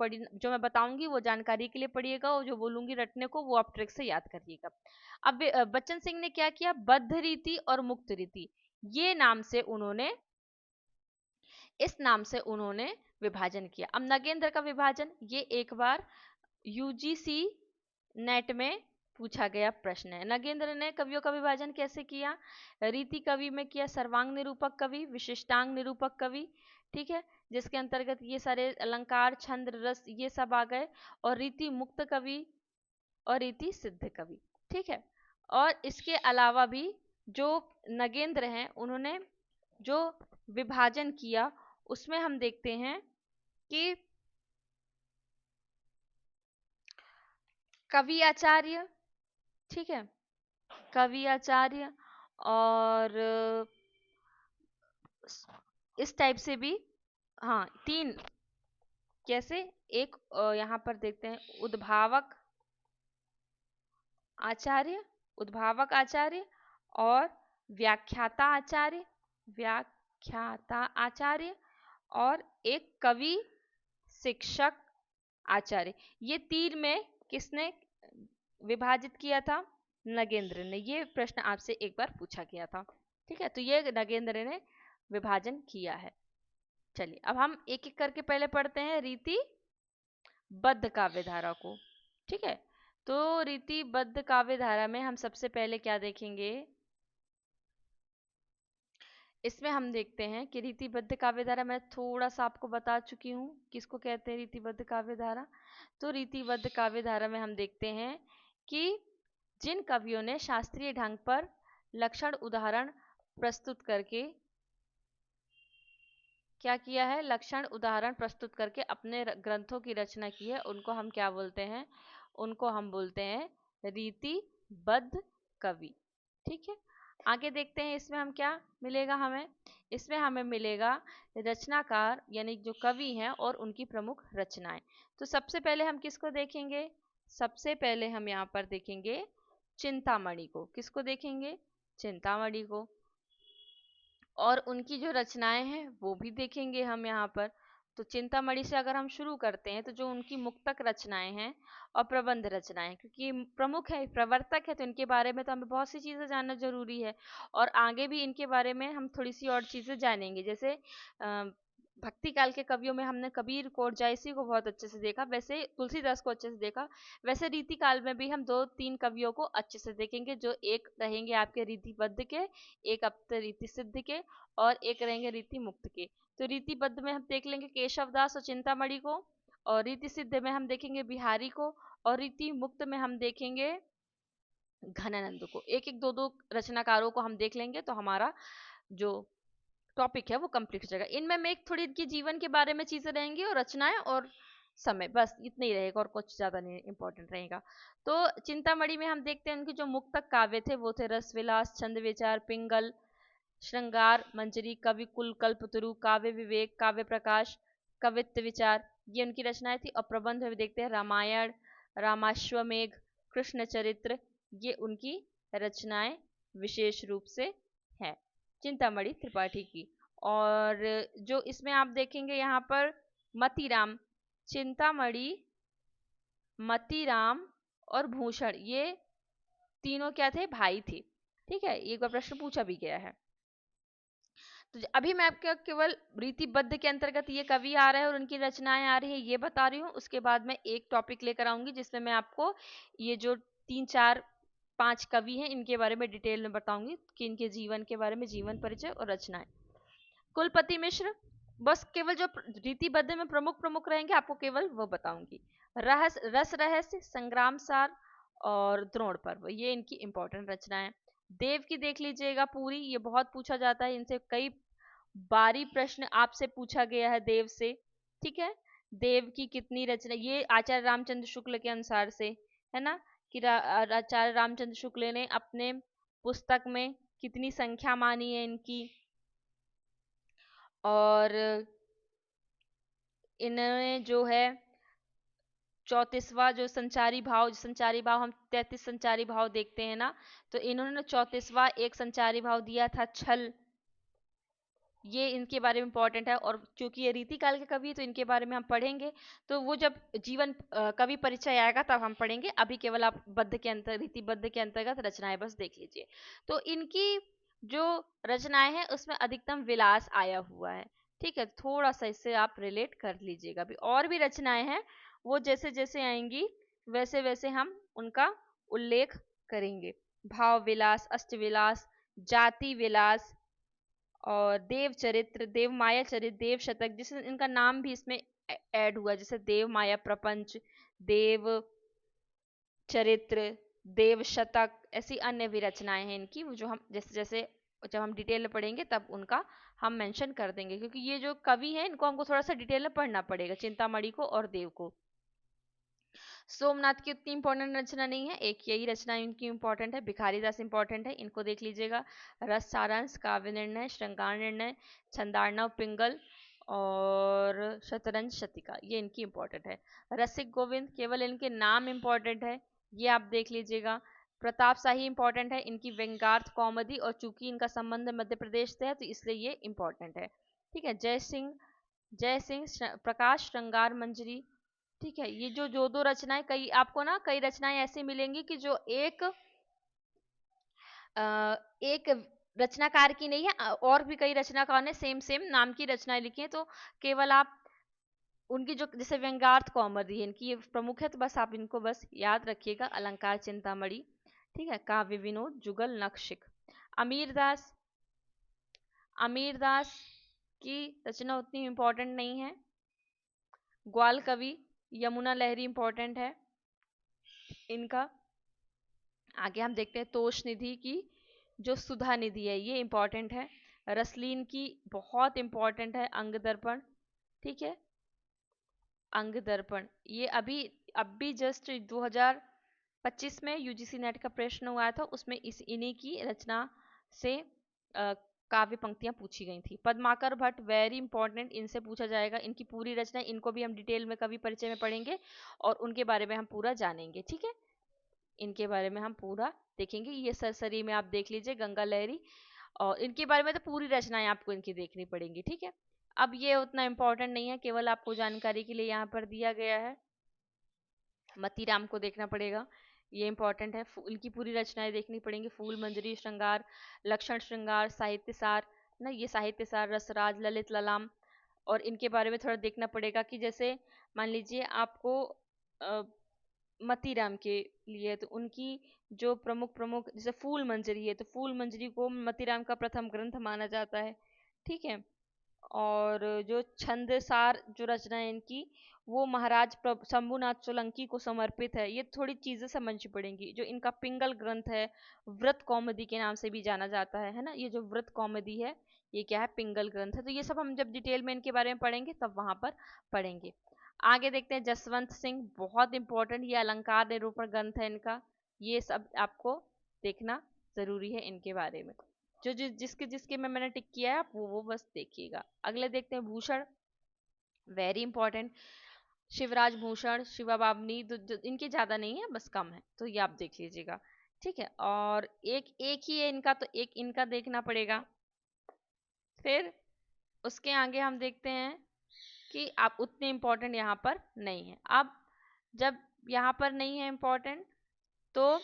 मैं बताऊंगी वो जानकारी के लिए पढ़िएगा, और जो बोलूंगी रटने को वो आप ट्रिक से याद करिएगा। अब बच्चन सिंह ने क्या किया, बद्ध रीति और मुक्त रीति, इस नाम से उन्होंने विभाजन किया। अब नगेंद्र का विभाजन, ये एक बार यूजीसी नेट में पूछा गया प्रश्न है। नगेंद्र ने कवियों का विभाजन कैसे किया? रीति कवि में किया सर्वांग निरूपक कवि, विशिष्टांग निरूपक कवि, ठीक है, जिसके अंतर्गत ये सारे अलंकार, छंद, रस ये सब आ गए, और रीति मुक्त कवि और रीति सिद्ध कवि, ठीक है। और इसके अलावा भी जो नगेंद्र हैं, उन्होंने जो विभाजन किया उसमें हम देखते हैं कि कवि आचार्य, ठीक है, कवि आचार्य, और इस टाइप से भी, हाँ 3, कैसे, एक यहाँ पर देखते हैं उद्भावक आचार्य और व्याख्याता आचार्य और एक कवि शिक्षक आचार्य। ये 3 में किसने विभाजित किया था? नगेंद्र ने। ये प्रश्न आपसे एक बार पूछा गया था, ठीक है, तो ये नगेंद्र ने विभाजन किया है। चलिए अब हम एक एक करके पहले पढ़ते हैं रीतिबद्ध काव्य धारा को। ठीक है, तो रीतिबद्ध काव्य धारा में हम सबसे पहले क्या देखेंगे, इसमें हम देखते हैं कि रीतिबद्ध काव्य धारा मैं थोड़ा सा आपको बता चुकी हूँ किसको कहते हैं रीतिबद्ध काव्य धारा। तो रीतिबद्ध काव्य धारा में हम देखते हैं कि जिन कवियों ने शास्त्रीय ढंग पर लक्षण उदाहरण प्रस्तुत करके क्या किया है, लक्षण उदाहरण प्रस्तुत करके अपने ग्रंथों की रचना की है, उनको हम क्या बोलते हैं, उनको हम बोलते हैं रीतिबद्ध कवि। ठीक है, आगे देखते हैं इसमें हम क्या मिलेगा हमें, इसमें हमें मिलेगा रचनाकार यानी जो कवि हैं और उनकी प्रमुख रचनाएं। तो सबसे पहले हम किसको देखेंगे, सबसे पहले हम यहाँ पर देखेंगे चिंतामणि को। किसको देखेंगे, चिंतामणि को। और उनकी जो रचनाएं हैं वो भी देखेंगे हम यहाँ पर। तो चिंतामणि से अगर हम शुरू करते हैं तो जो उनकी मुक्तक रचनाएं हैं और प्रबंध रचनाएं, क्योंकि प्रमुख है प्रवर्तक है तो इनके बारे में तो हमें बहुत सी चीज़ें जानना जरूरी है, और आगे भी इनके बारे में हम थोड़ी सी और चीज़ें जानेंगे। जैसे भक्ति काल के कवियों में हमने कबीर को और जायसी को बहुत अच्छे से देखा, वैसे तुलसीदास को अच्छे से देखा, वैसे रीति काल में भी हम दो तीन कवियों को अच्छे से देखेंगे, जो एक रहेंगे आपके रीतिबद्ध के, एक अपने रीति सिद्ध के, और एक रहेंगे रीति मुक्त के। तो रीतिबद्ध में हम देख लेंगे केशव दास और चिंतामणि को, और रीति सिद्ध में हम देखेंगे बिहारी को, और रीति मुक्त में हम देखेंगे घनानंद को। एक एक दो दो रचनाकारों को हम देख लेंगे तो हमारा जो टॉपिक है वो कंप्लीट हो जाएगा। इनमें में एक थोड़ी इनके जीवन के बारे में चीजें रहेंगी और रचनाएं और समय, बस इतना ही रहेगा और कुछ ज्यादा नहीं इंपॉर्टेंट रहेगा। तो चिंतामणि में हम देखते हैं उनके जो मुक्तक काव्य थे वो थे रसविलास, छंद विचार, पिंगल, श्रृंगार मंजरी, कवि कुल, कल्पतरु, काव्य विवेक, काव्य प्रकाश, कवित्व विचार, ये उनकी रचनाएं थी। और प्रबंध में देखते हैं रामायण, रामाश्वमेघ, कृष्ण चरित्र, ये उनकी रचनाएं विशेष रूप से है चिंतामणि त्रिपाठी की। और जो इसमें आप देखेंगे यहाँ पर मतीराम, चिंतामणि, मतीराम और भूषण, ये तीनों क्या थे, भाई थे। ठीक है, एक बार प्रश्न पूछा भी गया है। तो अभी मैं आपके केवल रीतिबद्ध के अंतर्गत ये कवि आ रहे हैं और उनकी रचनाएं आ रही है ये बता रही हूँ। उसके बाद मैं एक टॉपिक लेकर आऊंगी जिसमें मैं आपको ये जो 3 4 5 कवि हैं इनके बारे में डिटेल में बताऊंगी कि इनके जीवन के बारे में, जीवन परिचय और रचनाएं। कुलपति मिश्र, बस केवल जो रीतिबद्ध में प्रमुख प्रमुख रहेंगे आपको केवल वो बताऊंगी। रस रहस्य, संग्राम सार और द्रोण पर्व, ये इनकी इंपॉर्टेंट रचनाएं। देव की देख लीजिएगा पूरी, ये बहुत पूछा जाता है, इनसे कई बारी प्रश्न आपसे पूछा गया है देव से। ठीक है, देव की कितनी रचना, ये आचार्य रामचंद्र शुक्ल के अनुसार से है ना, कि आचार्य रामचंद्र शुक्ल ने अपने पुस्तक में कितनी संख्या मानी है इनकी। और इन्होंने जो है 34वां जो संचारी भाव हम 33 संचारी भाव देखते हैं ना, तो इन्होंने 34वां एक संचारी भाव दिया था छल, ये इनके बारे में इंपॉर्टेंट है। और क्योंकि ये रीति काल के कवि है तो इनके बारे में हम पढ़ेंगे, तो वो जब जीवन कवि परिचय आएगा तब हम पढ़ेंगे। अभी केवल आप बद्ध के अंतर रीतिबद्ध के अंतर्गत रचनाएं बस देख लीजिए। तो इनकी जो रचनाएं हैं उसमें अधिकतम विलास आया हुआ है। ठीक है, थोड़ा सा इससे आप रिलेट कर लीजिएगा। अभी और भी रचनाएं हैं, वो जैसे जैसे आएंगी वैसे वैसे हम उनका उल्लेख करेंगे। भाव विलास, अष्ट विलास, जाति विलास, और देव चरित्र, देव माया चरित्र, देव शतक, जिसमें इनका नाम भी इसमें ऐड हुआ, जैसे देव माया प्रपंच, देव चरित्र, देव शतक, ऐसी अन्य भी रचनाएं हैं इनकी, जो हम जैसे जैसे जब हम डिटेल में पढ़ेंगे तब उनका हम मेंशन कर देंगे, क्योंकि ये जो कवि हैं इनको हमको थोड़ा सा डिटेल में पढ़ना पड़ेगा, चिंतामणि को और देव को। सोमनाथ की उतनी इंपॉर्टेंट रचना नहीं है, एक यही रचना इनकी इंपॉर्टेंट है। भिखारीदास इंपॉर्टेंट है, इनको देख लीजिएगा। रस सारांश, काव्य निर्णय, श्रृंगार निर्णय, छंदार्णव, पिंगल और शतरंज शतिका, ये इनकी इंपॉर्टेंट है। रसिक गोविंद, केवल इनके नाम इंपॉर्टेंट है, ये आप देख लीजिएगा। प्रताप शाही इंपॉर्टेंट है, इनकी व्यंग्यार्थ कॉमेडी, और चूंकि इनका संबंध मध्य प्रदेश से है तो इसलिए ये इंपॉर्टेंट है। ठीक है, जय सिंह प्रकाश श्रृंगार मंजरी। ठीक है, ये जो दो रचनाएं, कई आपको ना कई रचनाएं ऐसी मिलेंगी कि जो एक रचनाकार की नहीं है, और भी कई रचनाकार ने सेम सेम नाम की रचनाएं लिखी हैं, तो केवल आप उनकी जो जैसे व्यंग्यार्थ कौमुदी है, इनकी ये प्रमुख है, तो बस आप इनको बस याद रखिएगा। अलंकार चिंतामणि, ठीक है, काव्य विनोद, जुगल, नखशिख। अमीर दास, अमीर दास की रचना उतनी इंपॉर्टेंट नहीं है। ग्वाल कवि, यमुना लहरी इंपॉर्टेंट है इनका। आगे हम देखते हैं तोष निधि की जो सुधा निधि है, ये इंपॉर्टेंट है। रसलीन की बहुत इंपॉर्टेंट है, अंग दर्पण, ठीक है, अंग दर्पण। ये अभी जस्ट 2025 में यूजीसी नेट का प्रश्न हुआ था, उसमें इन्हीं की रचना से काव्य पंक्तियां पूछी गई थी। पद्माकर भट्ट वेरी इंपॉर्टेंट, इनसे पूछा जाएगा, इनकी पूरी रचना, इनको भी हम डिटेल में कवि परिचय में पढ़ेंगे और उनके बारे में हम पूरा जानेंगे, ठीक है, इनके बारे में हम पूरा देखेंगे। ये सरसरी में आप देख लीजिए, गंगा लहरी, और इनके बारे में तो पूरी रचनाएं आपको इनकी देखनी पड़ेंगी, ठीक है। अब ये उतना इंपॉर्टेंट नहीं है, केवल आपको जानकारी के लिए यहाँ पर दिया गया है। मतीराम को देखना पड़ेगा, ये इंपॉर्टेंट है, इनकी पूरी रचनाएं देखनी पड़ेंगी। फूल मंजरी, श्रृंगार, लक्षण श्रृंगार, साहित्य सार ना, ये साहित्य सार, रसराज, ललित ललाम, और इनके बारे में थोड़ा देखना पड़ेगा कि जैसे मान लीजिए आपको मतीराम के लिए, तो उनकी जो प्रमुख प्रमुख जैसे फूल मंजरी है, तो फूल मंजरी को मतीराम का प्रथम ग्रंथ माना जाता है, ठीक है। और जो छंदसार जो रचना है इनकी, वो महाराज शंभुनाथ सोलंकी को समर्पित है। ये थोड़ी चीजें समझनी पड़ेंगी। जो इनका पिंगल ग्रंथ है, व्रत कौमुदी के नाम से भी जाना जाता है ना, ये जो व्रत कौमुदी है, ये क्या है, पिंगल ग्रंथ है। तो ये सब हम जब डिटेल में इनके बारे में पढ़ेंगे तब वहां पर पढ़ेंगे। आगे देखते हैं जसवंत सिंह, बहुत इंपॉर्टेंट, ये अलंकार निरूपण ग्रंथ है इनका, ये सब आपको देखना जरूरी है इनके बारे में। जो जिसके जिसके में मैंने टिक किया है, आप वो बस देखिएगा। अगले देखते हैं भूषण, वेरी इंपॉर्टेंट, शिवराज भूषण, शिवा बामनी, जो इनके ज्यादा नहीं है, बस कम है, तो ये आप देख लीजिएगा, ठीक है। और एक एक ही है इनका, तो एक इनका देखना पड़ेगा। फिर उसके आगे हम देखते हैं कि आप उतने इंपॉर्टेंट यहाँ पर नहीं है। अब जब यहाँ पर नहीं है इंपॉर्टेंट, तो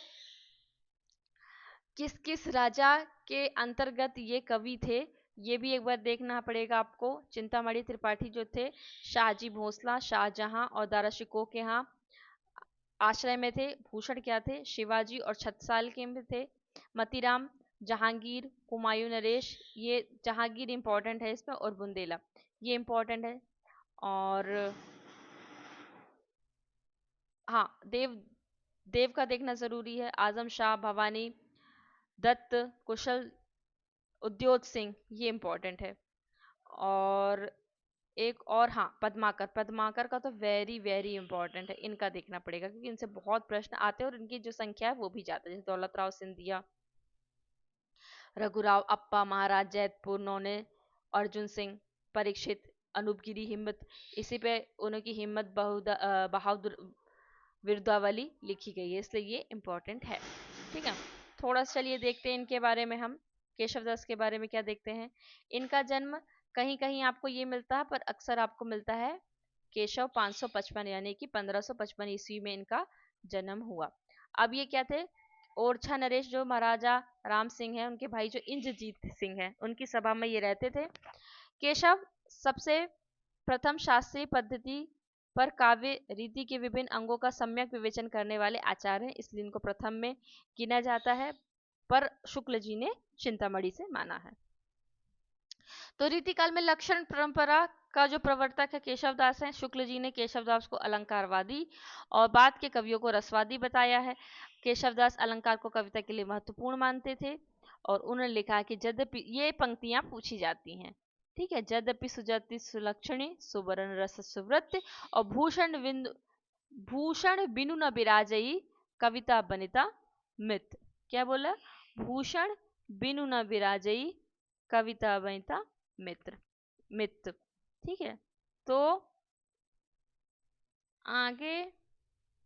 किस किस राजा के अंतर्गत ये कवि थे, ये भी एक बार देखना पड़ेगा आपको। चिंतामणि त्रिपाठी जो थे, शाहजी भोसला, शाहजहां और दारा शिकोह के यहाँ आश्रय में थे। भूषण क्या थे, शिवाजी और छत्रसाल के में थे। मतीराम, जहांगीर, हुमायूं नरेश, ये जहांगीर इंपॉर्टेंट है इसमें, और बुंदेला ये इंपॉर्टेंट है। और हाँ, देव का देखना जरूरी है। आजम शाह, भवानी, दत्त, कुशल, उद्योग सिंह, ये इंपॉर्टेंट है। और एक और, हाँ, पद्माकर, पद्माकर का तो वेरी वेरी इंपॉर्टेंट है, इनका देखना पड़ेगा क्योंकि इनसे बहुत प्रश्न आते हैं और इनकी जो संख्या है वो भी ज्यादा है। जैसे दौलत राव सिंधिया, रघुराव अप्पा, महाराज जैतपुर, नौने, अर्जुन सिंह, परीक्षित, अनूपगिरी, हिम्मत, इसी पे उनकी हिम्मत बहादुर विरुदावली लिखी गई है, इसलिए ये इंपॉर्टेंट है, ठीक है। थोड़ा सा चलिए देखते हैं इनके बारे में हम। केशवदास के बारे में क्या देखते हैं। इनका जन्म कहीं कहीं आपको ये मिलता है, पर अक्सर आपको मिलता है केशव 555, यानी कि 1555 ईस्वी में इनका जन्म हुआ। अब ये क्या थे, ओरछा नरेश जो महाराजा राम सिंह है, उनके भाई जो इंद्रजीत सिंह है, उनकी सभा में ये रहते थे। केशव सबसे प्रथम शास्त्रीय पद्धति पर काव्य रीति के विभिन्न अंगों का सम्यक विवेचन करने वाले आचार्य हैं, इसलिए इनको प्रथम में गिना जाता है, पर शुक्ल जी ने चिंतामणि से माना है। तो रीतिकाल में लक्षण परंपरा का जो प्रवर्तक है केशवदास हैं। शुक्ल जी ने केशवदास को अलंकारवादी और बाद के कवियों को रसवादी बताया है। केशवदास अलंकार को कविता के लिए महत्वपूर्ण मानते थे और उन्होंने लिखा कि यद्यपि ये पंक्तियां पूछी जाती हैं, ठीक है, यद्यपि सुजाति सुलक्षणी, सुवर्ण रस सुवृत्ति और भूषण बिनु न बिराजई, कविता बनिता मित। क्या बोला, भूषण बिनु न बिराजई, कविता बनिता मित्र, ठीक है। तो आगे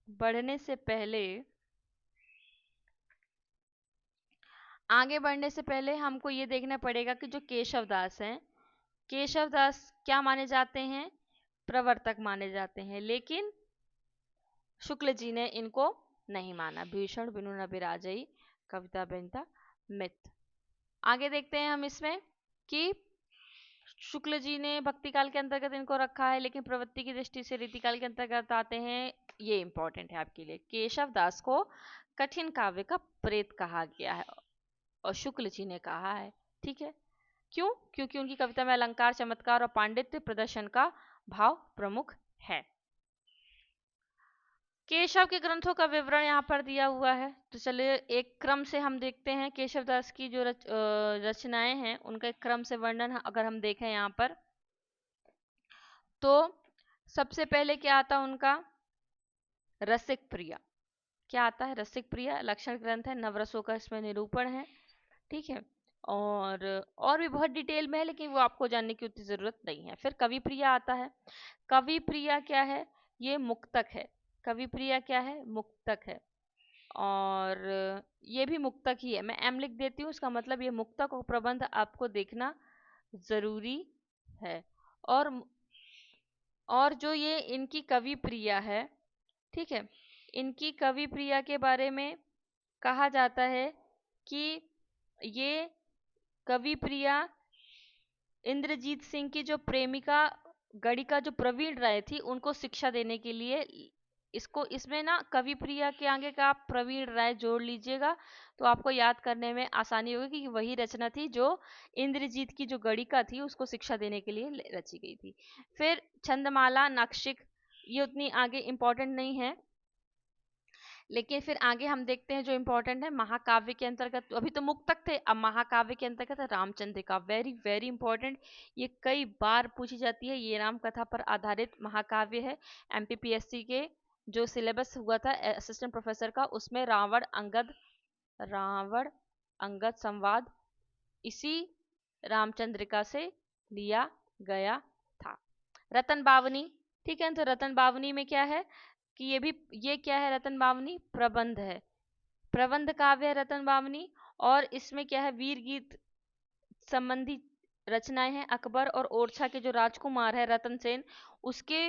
बढ़ने से पहले हमको ये देखना पड़ेगा कि जो केशवदास हैं, केशवदास क्या माने जाते हैं, प्रवर्तक माने जाते हैं, लेकिन शुक्ल जी ने इनको नहीं माना। भीषण बिनु न बिराजई, कविता बनिता मित। आगे देखते हैं हम इसमें कि शुक्ल जी ने भक्ति काल के अंतर्गत इनको रखा है, लेकिन प्रवृत्ति की दृष्टि से रीतिकाल के अंतर्गत आते हैं। ये इंपॉर्टेंट है आपके लिए। केशव दास को कठिन काव्य का प्रेत कहा गया है और शुक्ल जी ने कहा है। ठीक है, क्यों? क्योंकि उनकी कविता में अलंकार, चमत्कार और पांडित्य प्रदर्शन का भाव प्रमुख है। केशव के ग्रंथों का विवरण यहाँ पर दिया हुआ है, तो चलिए एक क्रम से हम देखते हैं। केशव दास की जो रचनाएं हैं उनका एक क्रम से वर्णन अगर हम देखें यहाँ पर, तो सबसे पहले क्या आता उनका? रसिक प्रिया। क्या आता है? रसिक प्रिया लक्षण ग्रंथ है, नवरसों का इसमें निरूपण है। ठीक है, और भी बहुत डिटेल में है, लेकिन वो आपको जानने की उतनी जरूरत नहीं है। फिर कवि प्रिया आता है। कवि प्रिया क्या है? ये मुक्तक है। कवि प्रिया क्या है? मुक्तक है, और ये भी मुक्तक ही है। मैं एम लिख देती हूँ, इसका मतलब ये मुक्तक और प्रबंध आपको देखना जरूरी है। और जो ये इनकी कवि प्रिया है, ठीक है, इनकी कवि प्रिया के बारे में कहा जाता है कि ये कवि प्रिया इंद्रजीत सिंह की जो प्रेमिका गणिका जो प्रवीण राय थी उनको शिक्षा देने के लिए, इसमें ना कवि प्रिया के आगे का आप प्रवीण राय जोड़ लीजिएगा तो आपको याद करने में आसानी होगी कि वही रचना थी जो इंद्रजीत की जो गणिका थी उसको शिक्षा देने के लिए रची गई थी। फिर छंदमाला, नाक्षिक, ये उतनी आगे इंपॉर्टेंट नहीं है, लेकिन फिर आगे हम देखते हैं जो इम्पोर्टेंट है। महाकाव्य के अंतर्गत, अभी तो मुक्तक थे, अब महाकाव्य के अंतर्गत है रामचंद्रिका। वेरी वेरी इंपॉर्टेंट, ये कई बार पूछी जाती है। ये राम कथा पर आधारित महाकाव्य है। एमपीपीएससी के जो सिलेबस हुआ था असिस्टेंट प्रोफेसर का, उसमें रावण अंगद संवाद इसी रामचंद्रिका से लिया गया था। रतन बावनी, ठीक है, तो रतन बावनी में क्या है कि ये क्या है? रतन बावनी प्रबंध है, प्रबंध काव्य है रतन बावनी। और इसमें क्या है? वीर गीत संबंधी रचनाएं हैं। अकबर और ओरछा के जो राजकुमार है रतन सेन, उसके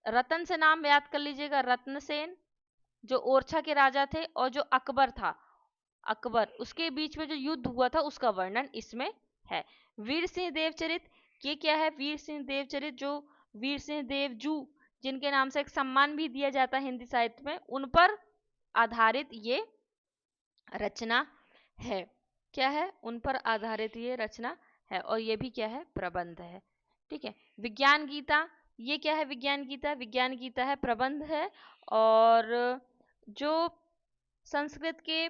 रतन से नाम याद कर लीजिएगा, रत्न सेन जो ओरछा के राजा थे, और जो अकबर था, अकबर, उसके बीच में जो युद्ध हुआ था उसका वर्णन इसमें है। वीर सिंह देवचरित, ये क्या है? वीर सिंह देवचरित जो वीर सिंह देवजू जिनके नाम से एक सम्मान भी दिया जाता है हिंदी साहित्य में, उन पर आधारित ये रचना है। क्या है? उन पर आधारित ये रचना है, और ये भी क्या है? प्रबंध है। ठीक है, विज्ञान गीता, ये क्या है? विज्ञान गीता, विज्ञान गीता है, प्रबंध है। और जो संस्कृत के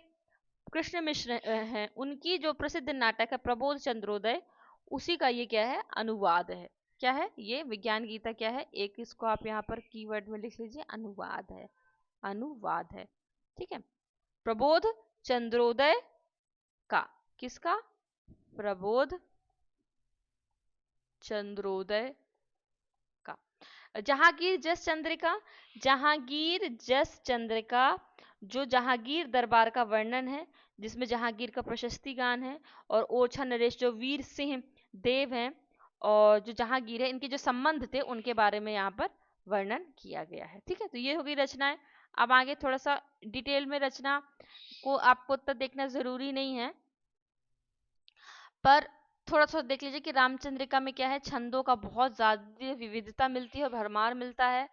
कृष्ण मिश्र हैं, उनकी जो प्रसिद्ध नाटक है प्रबोध चंद्रोदय, उसी का ये क्या है? अनुवाद है। क्या है? ये विज्ञान गीता क्या है? एक इसको आप यहाँ पर कीवर्ड में लिख लीजिए, अनुवाद है, अनुवाद है। ठीक है, प्रबोध चंद्रोदय का, किसका? प्रबोध चंद्रोदय का। जहांगीर जस चंद्रिका, जहांगीर जस चंद्रिका जो जहांगीर दरबार का वर्णन है, जिसमें जहांगीर का प्रशस्ति गान है, और ओरछा नरेश जो वीर सिंह देव हैं और जो जहांगीर है, इनके जो संबंध थे उनके बारे में यहाँ पर वर्णन किया गया है। ठीक है, तो ये होगी रचनाएं। अब आगे थोड़ा सा डिटेल में रचना को आपको तो देखना जरूरी नहीं है, पर थोड़ा सा देख लीजिए कि रामचंद्रिका में क्या है? छंदों का बहुत ज्यादा विविधता मिलती है, भरमार मिलता है।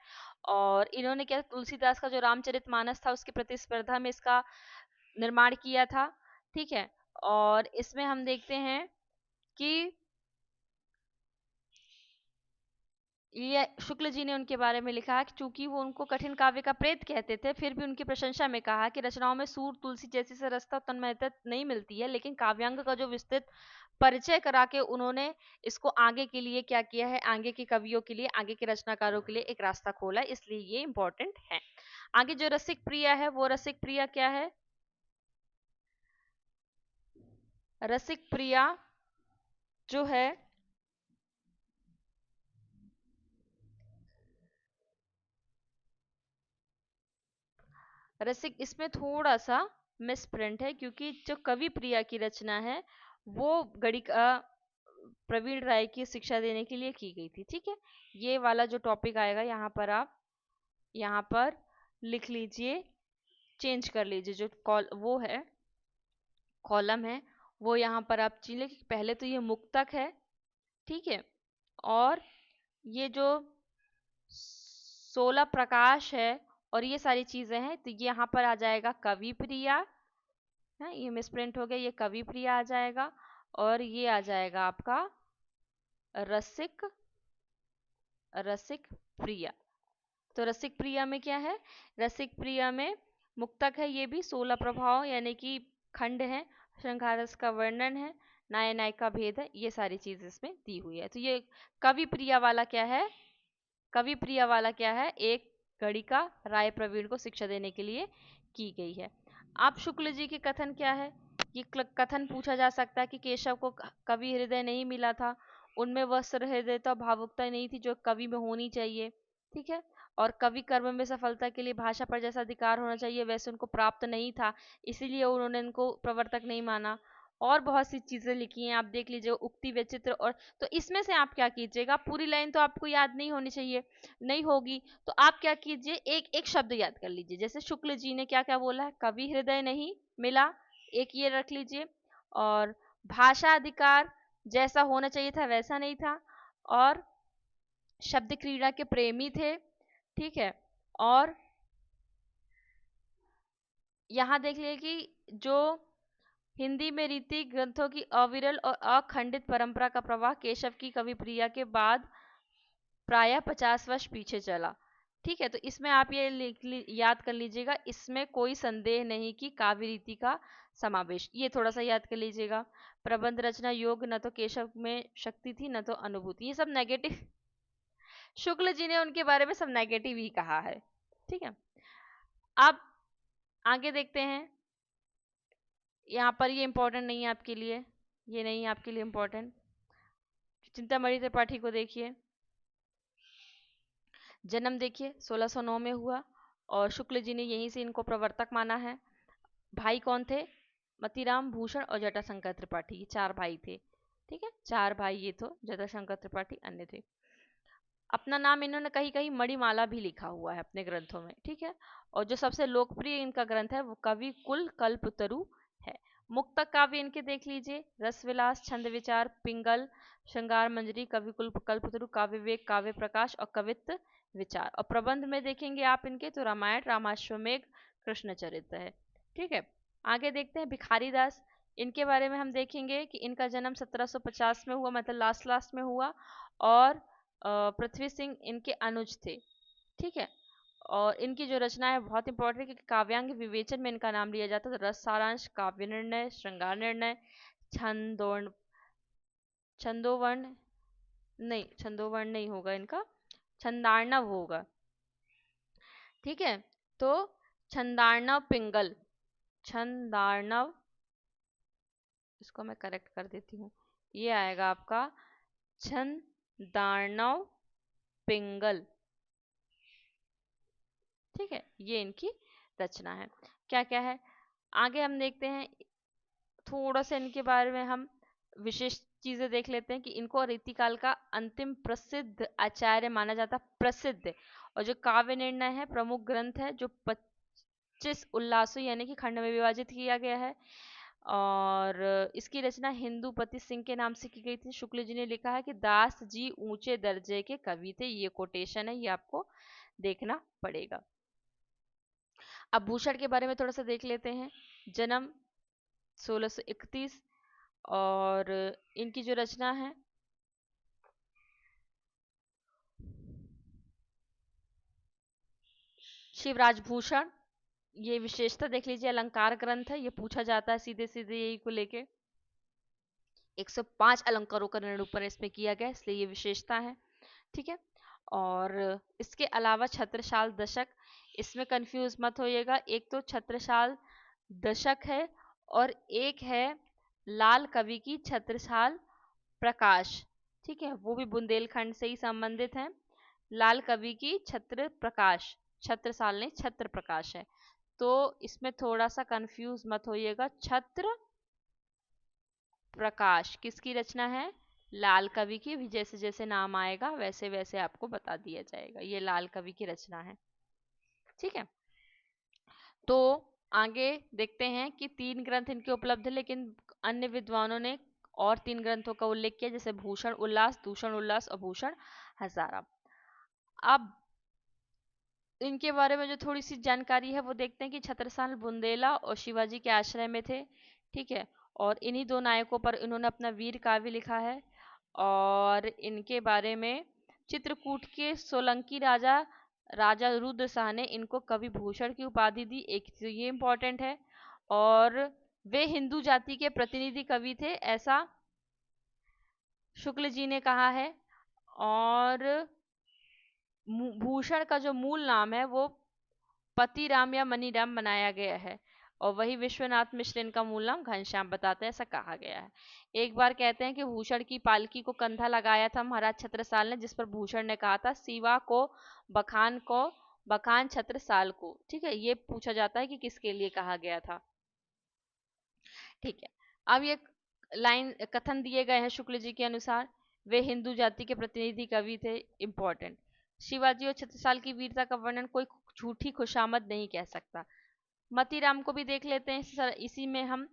और इन्होंने क्या, तुलसीदास का जो रामचरितमानस था उसकी प्रतिस्पर्धा में इसका निर्माण किया था। ठीक है, और इसमें हम देखते हैं कि ये शुक्ल जी ने उनके बारे में लिखा कि चूंकि वो उनको कठिन काव्य का प्रेत कहते थे, फिर भी उनकी प्रशंसा में कहा कि रचनाओं में सूर तुलसी जैसी सरसता तन्मयता नहीं मिलती है, लेकिन काव्यांग का जो विस्तृत परिचय करा के उन्होंने इसको आगे के लिए क्या किया है? आगे के कवियों के लिए, आगे के रचनाकारों के लिए एक रास्ता खोला, इसलिए ये इंपॉर्टेंट है। आगे जो रसिक प्रिया है, वो रसिक प्रिया क्या है? रसिक प्रिया जो है, रसिक, इसमें थोड़ा सा मिस प्रिंट है, क्योंकि जो कवि प्रिया की रचना है वो गणिका प्रवीण राय की शिक्षा देने के लिए की गई थी। ठीक है, ये वाला जो टॉपिक आएगा यहाँ पर आप यहाँ पर लिख लीजिए, चेंज कर लीजिए, जो वो है कॉलम है वो यहाँ पर आप चीले कि पहले तो ये मुक्तक है, ठीक है, और ये जो 16 प्रकाश है और ये सारी चीजें हैं, तो ये यहाँ पर आ जाएगा कवि प्रिया है, ये मिसप्रिंट हो गया, ये कवि प्रिया आ जाएगा, और ये आ जाएगा आपका रसिक रसिक प्रिया। तो रसिक प्रिया में क्या है, रसिक प्रिया में मुक्तक है, ये भी 16 प्रभाव यानी कि खंड है, श्रृंगार रस का वर्णन है, नाय नाय का भेद है, ये सारी चीज इसमें दी हुई है। तो ये कवि प्रिया वाला क्या है, कवि प्रिया वाला क्या है, एक गणिका राय प्रवीण को शिक्षा देने के लिए की गई है। आप शुक्ल जी के कथन क्या है, ये कथन पूछा जा सकता है कि केशव को कवि हृदय नहीं मिला था, उनमें वह सहृदयता भावुकता नहीं थी जो कवि में होनी चाहिए, ठीक है, और कवि कर्म में सफलता के लिए भाषा पर जैसा अधिकार होना चाहिए वैसे उनको प्राप्त नहीं था, इसीलिए उन्होंने इनको प्रवर्तक नहीं माना। और बहुत सी चीजें लिखी हैं, आप देख लीजिए, उक्ति व्यचित्र, और तो इसमें से आप क्या कीजिएगा, पूरी लाइन तो आपको याद नहीं होनी चाहिए, नहीं होगी, तो आप क्या कीजिए, एक एक शब्द याद कर लीजिए। जैसे शुक्ल जी ने क्या क्या बोला है, कवि हृदय नहीं मिला, एक ये रख लीजिए, और भाषा अधिकार जैसा होना चाहिए था वैसा नहीं था, और शब्द क्रीड़ा के प्रेमी थे, ठीक है, और यहाँ देख लिए कि जो हिंदी में रीति ग्रंथों की अविरल और अखंडित परंपरा का प्रवाह केशव की कवि प्रिया के बाद प्रायः 50 वर्ष पीछे चला, ठीक है, तो इसमें आप ये याद कर लीजिएगा, इसमें कोई संदेह नहीं कि काव्य रीति का समावेश, ये थोड़ा सा याद कर लीजिएगा। प्रबंध रचना योग्य न तो केशव में शक्ति थी न तो अनुभूति, ये सब नेगेटिव, शुक्ल जी ने उनके बारे में सब नेगेटिव ही कहा है, ठीक है। अब आगे देखते हैं, यहाँ पर ये इंपॉर्टेंट नहीं है आपके लिए, ये नहीं है आपके लिए इंपॉर्टेंट, चिंतामणि त्रिपाठी को देखिए, जन्म देखिए 1609 में हुआ, और शुक्ल जी ने यहीं से इनको प्रवर्तक माना है। भाई कौन थे, मतीराम, भूषण और जटाशंकर त्रिपाठी, ये 4 भाई थे, ठीक है, 4 भाई ये तो, जटाशंकर त्रिपाठी अन्य थे। अपना नाम इन्होंने कहीं कहीं मणिमाला भी लिखा हुआ है अपने ग्रंथों में, ठीक है, और जो सबसे लोकप्रिय इनका ग्रंथ है वो कवि कुल कल्पतरु है। मुक्तक काव्य इनके देख लीजिए, रसविलास, छंद विचार, पिंगल, श्रृंगार मंजरी, कवि कुल कल्पतरु, काव्य विवेक, काव्य प्रकाश और कवित्व विचार। और प्रबंध में देखेंगे आप इनके तो रामायण, रामाश्वमेघ, कृष्ण चरित्र है, ठीक है। आगे देखते हैं भिखारी दास, इनके बारे में हम देखेंगे कि इनका जन्म 1750 में हुआ, मतलब लास्ट लास्ट में हुआ, और पृथ्वी सिंह इनके अनुज थे, ठीक है, और इनकी जो रचना है बहुत इंपॉर्टेंट है क्योंकि काव्यांग विवेचन में इनका नाम लिया जाता है, तो रस सारांश, काव्य निर्णय, श्रृंगार निर्णय, छंदोवर्ण, छंदोवर्ण नहीं, छंदोवर्ण नहीं होगा इनका, छंदार्णव होगा, ठीक है, तो छंदार्णव पिंगल, छंदार्णव, इसको मैं करेक्ट कर देती हूँ, ये आएगा आपका छंदार्णव पिंगल, ठीक है, ये इनकी रचना है। क्या क्या है आगे हम देखते हैं, थोड़ा सा इनके बारे में हम विशेष चीजें देख लेते हैं कि इनको रीतिकाल का अंतिम प्रसिद्ध आचार्य माना जाता, प्रसिद्ध, और जो काव्य निर्णय है प्रमुख ग्रंथ है जो 25 उल्लासों यानी कि खंड में विभाजित किया गया है, और इसकी रचना हिंदूपति सिंह के नाम से की गई थी। शुक्ल जी ने लिखा है कि दास जी ऊंचे दर्जे के कवि थे, ये कोटेशन है, ये आपको देखना पड़ेगा। अब भूषण के बारे में थोड़ा सा देख लेते हैं, जन्म 1631, और इनकी जो रचना है शिवराज भूषण, ये विशेषता देख लीजिए, अलंकार ग्रंथ है, ये पूछा जाता है सीधे सीधे यही को लेके, 105 अलंकारों का निरूपण इसमें किया गया, इसलिए ये विशेषता है, ठीक है। और इसके अलावा छत्रसाल दशक, इसमें कंफ्यूज मत होइएगा, एक तो छत्रसाल दशक है और एक है लाल कवि की छत्रसाल प्रकाश, ठीक है, वो भी बुंदेलखंड से ही संबंधित है। लाल कवि की छत्र प्रकाश, छत्रसाल नहीं छत्र प्रकाश है, तो इसमें थोड़ा सा कंफ्यूज मत होइएगा, छत्र प्रकाश किसकी रचना है, लाल कवि की, भी जैसे जैसे नाम आएगा वैसे वैसे आपको बता दिया जाएगा, ये लाल कवि की रचना है, ठीक है। तो आगे देखते हैं कि 3 ग्रंथ इनके उपलब्ध है, लेकिन अन्य विद्वानों ने और 3 ग्रंथों का उल्लेख किया, जैसे भूषण उल्लास, दूषण उल्लास और भूषण हजारा। अब इनके बारे में जो थोड़ी सी जानकारी है वो देखते हैं कि छत्रसाल बुंदेला और शिवाजी के आश्रय में थे, ठीक है। और इन्हीं दो नायकों पर इन्होंने अपना वीर काव्य लिखा है। और इनके बारे में चित्रकूट के सोलंकी राजा राजा रुद्र शाह ने इनको कवि भूषण की उपाधि दी, एक तो ये इम्पोर्टेंट है। और वे हिंदू जाति के प्रतिनिधि कवि थे, ऐसा शुक्ल जी ने कहा है। और भूषण का जो मूल नाम है वो पतिराम या मनीराम बनाया गया है, और वही विश्वनाथ मिश्र इनका मूल नाम घनश्याम बताते हैं, ऐसा कहा गया है। एक बार कहते हैं कि भूषण की पालकी को कंधा लगाया था महाराज छत्रसाल ने, जिस पर भूषण ने कहा था सीवा को बखान छत्रसाल को, ठीक है। ये पूछा जाता है कि किसके लिए कहा गया था, ठीक है। अब ये लाइन कथन दिए गए हैं शुक्ल जी के अनुसार, वे हिंदू जाति के प्रतिनिधि कवि थे, इंपॉर्टेंट। शिवाजी और छत्रसाल की वीरता का वर्णन कोई झूठी खुशामद नहीं कह सकता। मतीराम को भी देख लेते हैं इसी में हम,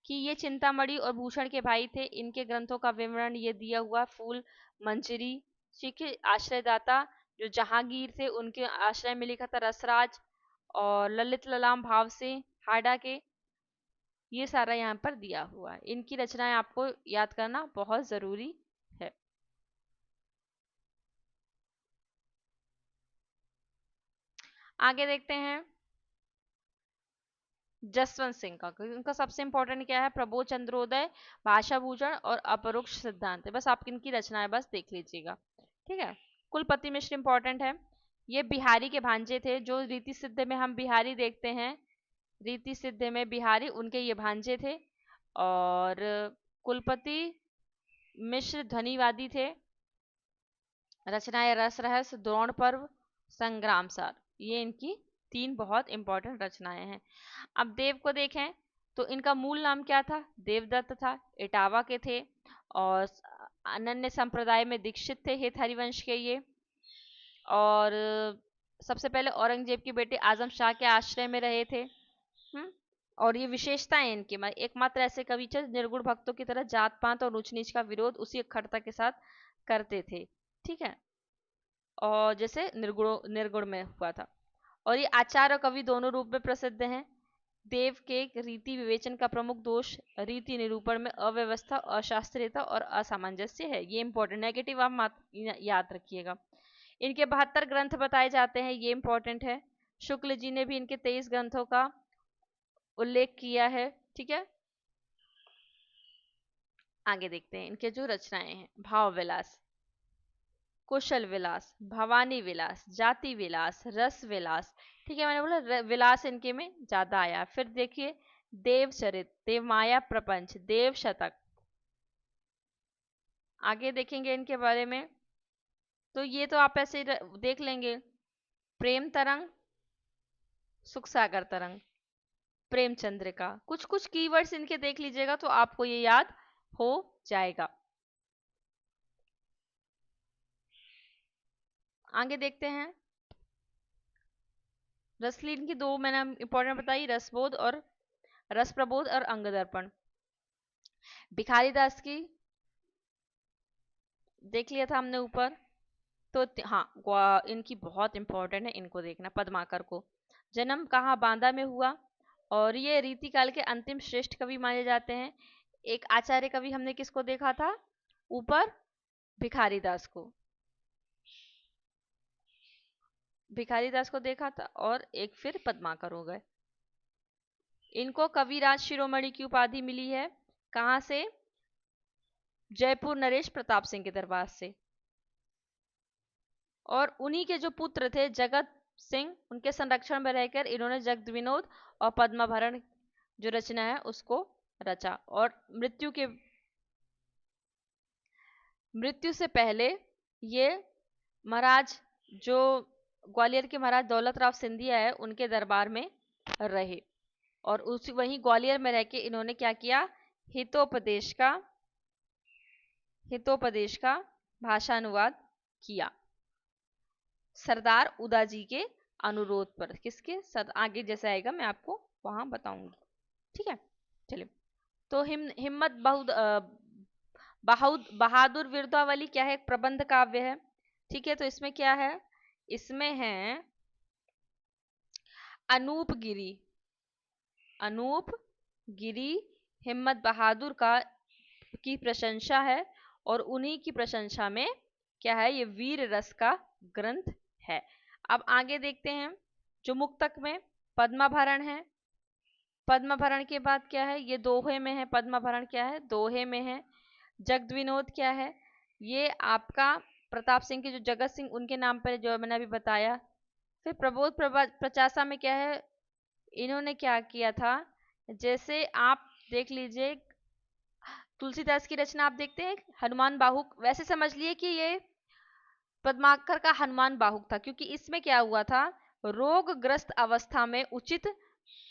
कि ये चिंतामणि और भूषण के भाई थे। इनके ग्रंथों का विवरण ये दिया हुआ, फूल मंजरी, ठीक है। आश्रयदाता जो जहांगीर थे उनके आश्रय में लिखा था रसराज, और ललित ललाम भाव से हाडा के, ये सारा यहाँ पर दिया हुआ है। इनकी रचनाएं आपको याद करना बहुत जरूरी है। आगे देखते हैं जसवंत सिंह का, क्योंकि उनका सबसे इंपॉर्टेंट क्या है, प्रबोध चंद्रोदय, भाषा भूषण और अपरोक्ष सिद्धांत है। बस आप इनकी रचनाएं बस देख लीजिएगा, ठीक है। कुलपति मिश्र इंपॉर्टेंट है, ये बिहारी के भांजे थे, जो रीति सिद्ध में हम बिहारी देखते हैं, रीति सिद्ध में बिहारी उनके ये भांजे थे। और कुलपति मिश्र ध्वनिवादी थे, रचनाएं रस रहस्य, द्रोण पर्व, संग्राम सार, ये इनकी 3 बहुत इंपॉर्टेंट रचनाएं हैं। अब देव को देखें तो इनका मूल नाम क्या था, देवदत्त था, इटावा के थे, और अनन्य संप्रदाय में दीक्षित थे, हेत हरिवंश के ये। और सबसे पहले औरंगजेब के बेटे आजम शाह के आश्रय में रहे थे। और ये विशेषताएं इनकी, एकमात्र ऐसे कवि थे निर्गुण भक्तों की तरह जात पात और ऊंच नीच का विरोध उसी अखंडता के साथ करते थे, ठीक है। और जैसे निर्गुण में हुआ था। और ये आचार्य और कवि दोनों रूप में प्रसिद्ध हैं। देव के रीति विवेचन का प्रमुख दोष रीति निरूपण में अव्यवस्था, अशास्त्रीयता और असामंजस्य है। ये इंपॉर्टेंट, नेगेटिव आप याद रखिएगा। इनके 72 ग्रंथ बताए जाते हैं, ये इंपॉर्टेंट है। शुक्ल जी ने भी इनके 23 ग्रंथों का उल्लेख किया है, ठीक है। आगे देखते हैं इनके जो रचनाएं हैं, भाव विलास, कुशल विलास, भवानी विलास, जाति विलास, रस विलास, ठीक है। मैंने बोला विलास इनके में ज्यादा आया। फिर देखिए देवचरित, देवमाया प्रपंच, देव शतक। आगे देखेंगे इनके बारे में, तो ये तो आप ऐसे देख लेंगे, प्रेम तरंग, सुख सागर तरंग, प्रेमचंद्रिका, कुछ कुछ कीवर्ड्स इनके देख लीजिएगा तो आपको ये याद हो जाएगा। आगे देखते हैं, रसलीन की 2 मैंने इंपॉर्टेंट बताई, रसबोध और रस प्रबोध और अंग दर्पण। भिखारी दास की देख लिया था हमने ऊपर, तो हाँ इनकी बहुत इंपॉर्टेंट है, इनको देखना। पद्माकर को जन्म कहाँ, बांदा में हुआ, और ये रीतिकाल के अंतिम श्रेष्ठ कवि माने जाते हैं। एक आचार्य कवि हमने किसको देखा था ऊपर, भिखारी दास को, भिखारी दास को देखा था, और एक फिर पद्माकर हो गए। इनको कविराज शिरोमणि की उपाधि मिली है, कहाँ से, जयपुर नरेश प्रताप सिंह के दरबार से। और उन्हीं के जो पुत्र थे जगत सिंह, उनके संरक्षण में रहकर इन्होंने जगत विनोद और पद्माभरण जो रचना है उसको रचा। और मृत्यु से पहले ये महाराज जो ग्वालियर के महाराज दौलत राव सिंधिया है उनके दरबार में रहे, और उसी वहीं ग्वालियर में रह के इन्होंने क्या किया, हितोपदेश का भाषानुवाद किया, सरदार उदाजी के अनुरोध पर। किसके आगे जैसे आएगा मैं आपको वहां बताऊंगी, ठीक है। चलिए तो हिम्मत बहादुर विरुदावली क्या है? एक प्रबंध काव्य है। ठीक है, तो इसमें क्या है? इसमें है अनूप गिरी, अनूप गिरी हिम्मत बहादुर की प्रशंसा है, और उन्हीं की प्रशंसा में क्या है? ये वीर रस का ग्रंथ है। अब आगे देखते हैं, जो मुक्तक में पद्माभरण है। पद्माभरण के बाद क्या है? ये दोहे में है। पद्माभरण क्या है? दोहे में है। जगत विनोद क्या है? ये आपका प्रताप सिंह के जो जगत सिंह उनके नाम पर, जो मैंने अभी बताया। फिर प्रबोध प्रचासा में क्या है? इन्होंने क्या किया था? जैसे आप देख लीजिए, तुलसीदास की रचना आप देखते हैं, हनुमान बाहुक, वैसे समझ लिए कि ये पद्माकर का हनुमान बाहुक था, क्योंकि इसमें क्या हुआ था? रोगग्रस्त अवस्था में उचित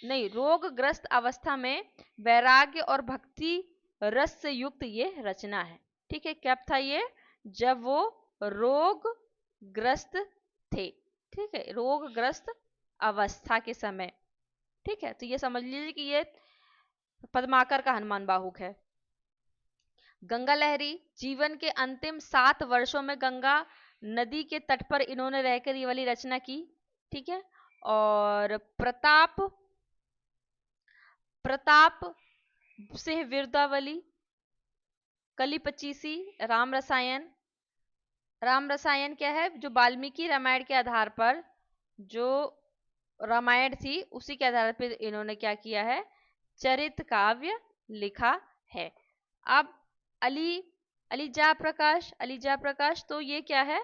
नहीं, रोगग्रस्त अवस्था में वैराग्य और भक्ति रस से युक्त ये रचना है। ठीक है, कब था ये? जब वो रोगग्रस्त थे। ठीक है, रोगग्रस्त अवस्था के समय। ठीक है, तो ये समझ लीजिए कि ये पद्माकर का हनुमान बाहुक है। गंगा लहरी, जीवन के अंतिम 7 वर्षों में गंगा नदी के तट पर इन्होंने रहकर ये वाली रचना की। ठीक है, और प्रताप सिंह विरुदावली, कली पचीसी, राम रसायन। राम रसायन क्या है? जो वाल्मीकि रामायण के आधार पर, जो रामायण थी उसी के आधार पर इन्होंने क्या किया है? चरित काव्य लिखा है। अब अलीजा प्रकाश, तो ये क्या है?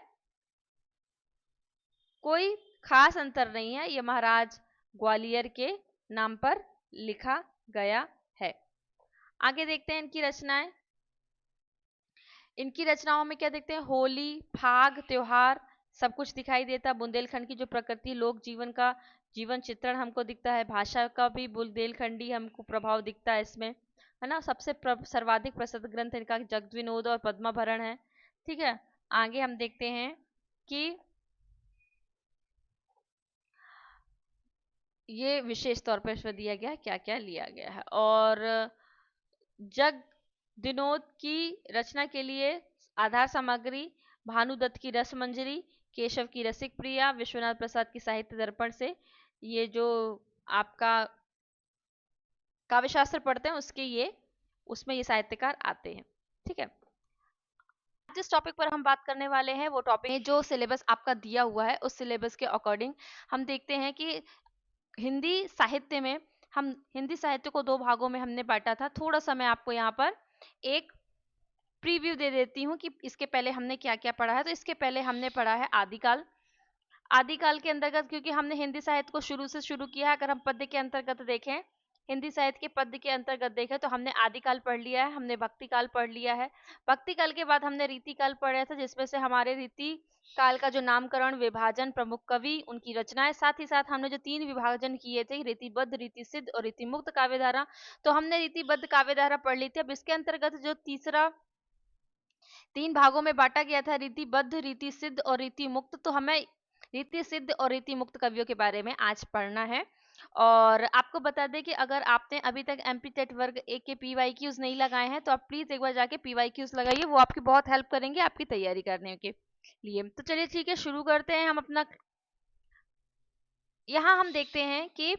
कोई खास अंतर नहीं है, ये महाराज ग्वालियर के नाम पर लिखा गया है। आगे देखते हैं इनकी रचनाएं। इनकी रचनाओं में क्या देखते हैं? होली, फाग, त्योहार सब कुछ दिखाई देता। बुंदेलखंड की जो प्रकृति, लोक जीवन का जीवन चित्रण हमको दिखता है। भाषा का भी बुंदेलखंडी हमको प्रभाव दिखता है इसमें, है ना। सबसे सर्वाधिक प्रसिद्ध ग्रंथ इनका जगत विनोद और पद्माभरण है। ठीक है, आगे हम देखते हैं कि ये विशेष तौर पर इसमें दिया गया क्या क्या लिया गया है। और जग विनोद की रचना के लिए आधार सामग्री भानुदत्त की रसमंजरी, केशव की रसिक प्रिया, विश्वनाथ प्रसाद की साहित्य दर्पण से ये जो आपका काव्यशास्त्र पढ़ते हैं उसमें ये साहित्यकार आते हैं। ठीक है, जिस टॉपिक पर हम बात करने वाले हैं वो टॉपिक है जो सिलेबस आपका दिया हुआ है, उस सिलेबस के अकॉर्डिंग हम देखते हैं कि हिंदी साहित्य में, हम हिंदी साहित्य को 2 भागों में हमने बांटा था। थोड़ा सा मैं आपको यहाँ पर एक प्रीव्यू दे देती हूँ कि इसके पहले हमने क्या क्या पढ़ा है। तो इसके पहले हमने पढ़ा है आदिकाल। आदिकाल के अंतर्गत, क्योंकि हमने हिंदी साहित्य को शुरू से शुरू किया है, अगर हम पद्य के अंतर्गत देखें, हिंदी साहित्य के पद्य के अंतर्गत देखें तो हमने आदिकाल पढ़ लिया है, हमने भक्ति काल पढ़ लिया है। भक्ति काल के बाद हमने रीति काल पढ़ा था, जिसमें से हमारे रीति काल का जो नामकरण, विभाजन, प्रमुख कवि, उनकी रचनाएं, साथ ही साथ हमने जो 3 विभाजन किए थे, रीतिबद्ध, रीति सिद्ध और रीति मुक्त काव्यधारा, तो हमने रीतिबद्ध काव्यधारा पढ़ ली थी। अब इसके अंतर्गत जो तीसरा 3 भागों में बांटा गया था, रीतिबद्ध, रीति सिद्ध और रीति मुक्त, तो हमें रीति सिद्ध और रीति मुक्त कवियों के बारे में आज पढ़ना है। और आपको बता दें कि अगर आपने अभी तक एमपी टेट वर्ग 1 के PYQs नहीं लगाए हैं तो आप प्लीज एक बार जाके PYQs लगाइए, वो आपकी बहुत हेल्प करेंगे आपकी तैयारी करने के लिए। तो चलिए ठीक है, शुरू करते हैं हम अपना। यहाँ हम देखते हैं कि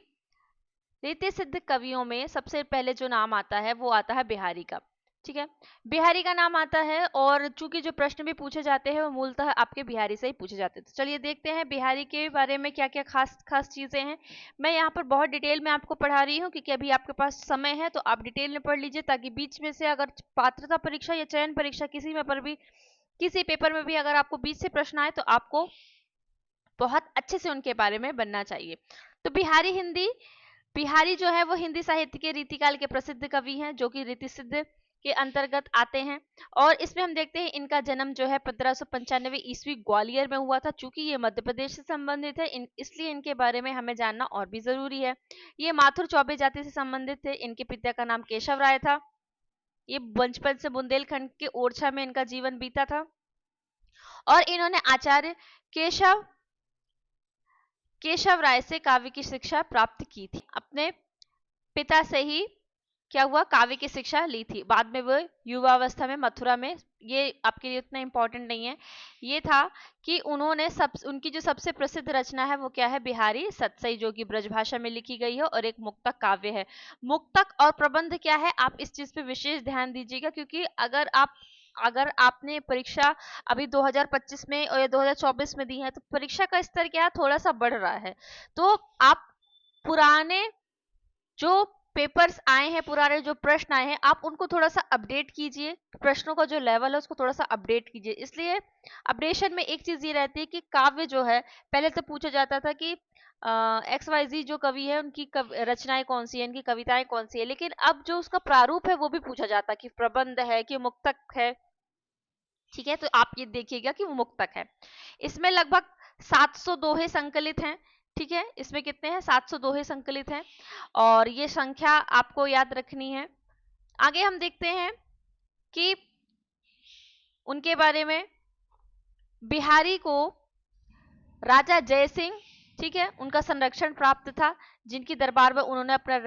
रीति सिद्ध कवियों में सबसे पहले जो नाम आता है वो आता है बिहारी का। ठीक है, बिहारी का नाम आता है, और चूंकि जो प्रश्न भी पूछे जाते हैं वो मूलतः आपके बिहारी से ही पूछे जाते हैं। तो चलिए देखते हैं बिहारी के बारे में क्या क्या खास खास चीजें हैं। मैं यहाँ पर बहुत डिटेल में आपको पढ़ा रही हूँ क्योंकि अभी आपके पास समय है, तो आप डिटेल में पढ़ लीजिए, ताकि बीच में से अगर पात्रता परीक्षा या चयन परीक्षा किसी में पर भी, किसी पेपर में भी अगर आपको बीच से प्रश्न आए तो आपको बहुत अच्छे से उनके बारे में बनना चाहिए। तो बिहारी जो है वो हिंदी साहित्य के रीतिकाल के प्रसिद्ध कवि हैं, जो कि रीति सिद्ध के अंतर्गत आते हैं। और इसमें हम देखते हैं इनका जन्म जो है 1595 ईस्वी ग्वालियर में हुआ था। चूंकि ये मध्य प्रदेश से संबंधित है, इसलिए इनके बारे में हमें जानना और भी जरूरी है। ये माथुर चौबे जाति से संबंधित थे। इनके पिता का नाम केशव राय था। ये बचपन से बुंदेलखंड के ओरछा में इनका जीवन बीता था, और इन्होंने आचार्य केशव राय से काव्य की शिक्षा प्राप्त की थी। अपने पिता से ही क्या हुआ, काव्य की शिक्षा ली थी। बाद में वो युवावस्था में मथुरा में, ये आपके लिए उतना इम्पोर्टेंट नहीं है, ये था कि उन्होंने उनकी जो सबसे प्रसिद्ध रचना है वो क्या है, बिहारी सतसई, जो कि ब्रजभाषा में लिखी गई है और एक मुक्तक काव्य है। मुक्तक और प्रबंध क्या है, आप इस चीज पे विशेष ध्यान दीजिएगा, क्योंकि अगर आपने परीक्षा अभी 2025 में और 2024 में दी है, तो परीक्षा का स्तर क्या है, थोड़ा सा बढ़ रहा है। तो आप पुराने जो पेपर्स आए हैं, पुराने जो प्रश्न आए हैं, आप उनको थोड़ा सा अपडेट कीजिए, प्रश्नों का जो लेवल है उसको थोड़ा सा अपडेट कीजिए। इसलिए अपडेशन में एक चीज ये रहती है कि काव्य जो है, पहले तो पूछा जाता था कि XYZ जो कवि है उनकी रचनाएं कौन सी है, इनकी कविताएं कौन सी है, लेकिन अब जो उसका प्रारूप है वो भी पूछा जाता है कि प्रबंध है कि मुक्तक है। ठीक है, तो आप ये देखिएगा कि वो मुक्तक है। इसमें लगभग 700 दोहे संकलित हैं। ठीक है, इसमें कितने हैं, 700 दोहे संकलित हैं, और ये संख्या आपको याद रखनी है। आगे हम देखते हैं कि उनके बारे में, बिहारी को राजा जय सिंह, ठीक है, उनका संरक्षण प्राप्त था, जिनकी दरबार में उन्होंने अपना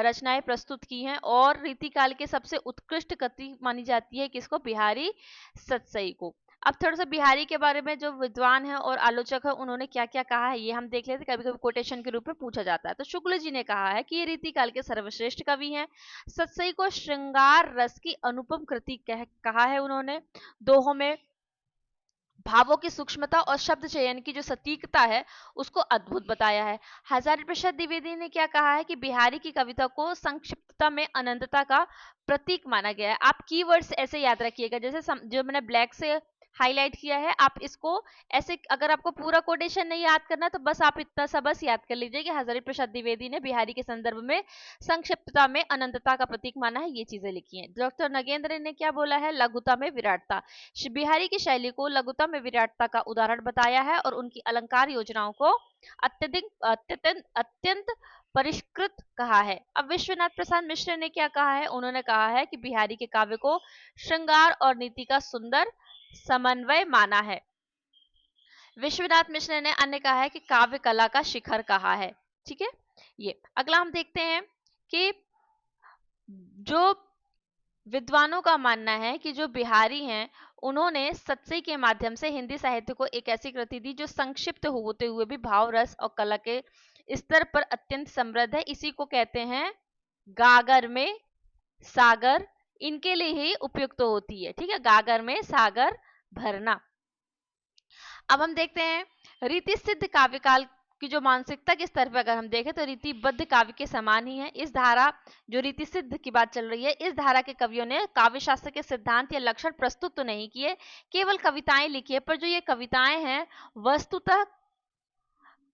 रचनाएं प्रस्तुत की हैं, और रीतिकाल के सबसे उत्कृष्ट कृति मानी जाती है किसको, बिहारी सतसई को। अब थोड़ा सा बिहारी के बारे में, जो विद्वान है और आलोचक है, उन्होंने क्या क्या कहा है ये हम देख लेते। कभी कभी कोटेशन के रूप में पूछा जाता है। तो शुक्ल जी ने कहा है कि ये रीतिकाल के सर्वश्रेष्ठ कवि हैं। सतसई को श्रृंगार रस की अनुपम कृति कहा है उन्होंने। दोहों में भावों की सूक्ष्मता और शब्द चयन की जो सटीकता है उसको अद्भुत बताया है। हजारी प्रसाद द्विवेदी ने क्या कहा है कि बिहारी की कविता को संक्षिप्तता में अनंतता का प्रतीक माना गया है। आप कीवर्ड्स ऐसे याद रखिएगा, जैसे जो मैंने ब्लैक से हाईलाइट किया है, आप इसको ऐसे, अगर आपको पूरा कोटेशन नहीं याद करना तो बस आप इतना सा बस याद कर लीजिए कि हजारी प्रसाद द्विवेदी ने बिहारी के संदर्भ में संक्षिप्तता में अनंतता का प्रतीक माना है, ये चीजें लिखी हैं। डॉक्टर नगेंद्र ने क्या बोला है, लघुता में विराटता। बिहारी की शैली को लघुता में विराटता का उदाहरण बताया है, और उनकी अलंकार योजनाओं को अत्यंत परिष्कृत कहा है। अब विश्वनाथ प्रसाद मिश्र ने क्या कहा है, उन्होंने कहा है कि बिहारी के काव्य को श्रृंगार और नीति का सुंदर समन्वय माना है। विश्वनाथ मिश्र ने अन्य कहा है कि काव्य कला का शिखर कहा है। ठीक है, ये अगला हम देखते हैं कि जो विद्वानों का मानना है कि जो बिहारी हैं उन्होंने सतसई के माध्यम से हिंदी साहित्य को एक ऐसी कृति दी जो संक्षिप्त होते हुए भी भाव रस और कला के स्तर पर अत्यंत समृद्ध है। इसी को कहते हैं गागर में सागर, इनके लिए ही उपयुक्त होती है। ठीक है, गागर में सागर भरना। अब हम देखते हैं रीति सिद्ध काव्य काल की जो मानसिकता के स्तर पर अगर हम देखें तो रीतिबद्ध काव्य के समान ही है। इस धारा, जो रीति सिद्ध की बात चल रही है, इस धारा के कवियों ने काव्य शास्त्र के सिद्धांत या लक्षण प्रस्तुत तो नहीं किए, केवल कविताएं लिखी है, पर जो ये कविताएं हैं वस्तुतः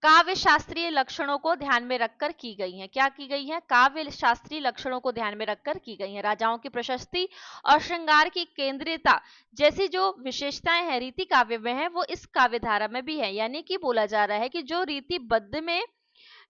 काव्य शास्त्रीय लक्षणों को ध्यान में रखकर की गई हैं। क्या की गई है, काव्य शास्त्रीय लक्षणों को ध्यान में रखकर की गई हैं। राजाओं की प्रशस्ति और श्रृंगार की केंद्रीयता जैसी जो विशेषताएं हैं रीति काव्य में है, वो इस काव्य धारा में भी है। यानी कि बोला जा रहा है कि जो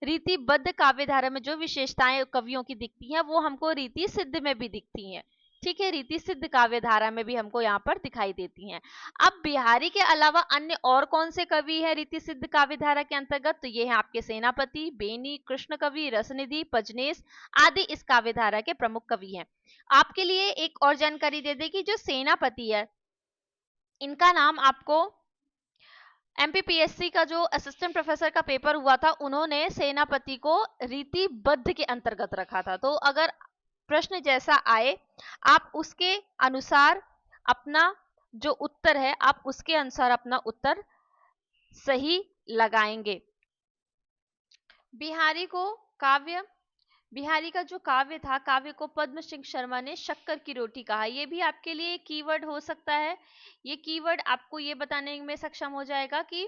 रीतिबद्ध काव्य धारा में जो विशेषताएं कवियों की दिखती हैं वो हमको रीति सिद्ध में भी दिखती हैं। ठीक है, रीति सिद्ध काव्य धारा में भी हमको यहाँ पर दिखाई देती हैं। अब बिहारी के अलावा अन्य और कौन से कवि हैं रीति सिद्ध काव्य धारा के अंतर्गत, तो ये हैं आपके सेनापति, बेनी, कृष्ण कवि, रसनिधि, पजनेस आदि इस काव्य धारा के प्रमुख कवि हैं। आपके लिए एक और जानकारी दे दें कि जो सेनापति है, इनका नाम आपको MPPSC का जो असिस्टेंट प्रोफेसर का पेपर हुआ था, उन्होंने सेनापति को रीतिबद्ध के अंतर्गत रखा था। तो अगर प्रश्न जैसा आए, आप उसके अनुसार अपना जो उत्तर है, आप उसके अनुसार अपना उत्तर सही लगाएंगे। बिहारी का जो काव्य था, काव्य को पद्म सिंह शर्मा ने शक्कर की रोटी कहा। ये भी आपके लिए एक कीवर्ड हो सकता है। ये कीवर्ड आपको ये बताने में सक्षम हो जाएगा कि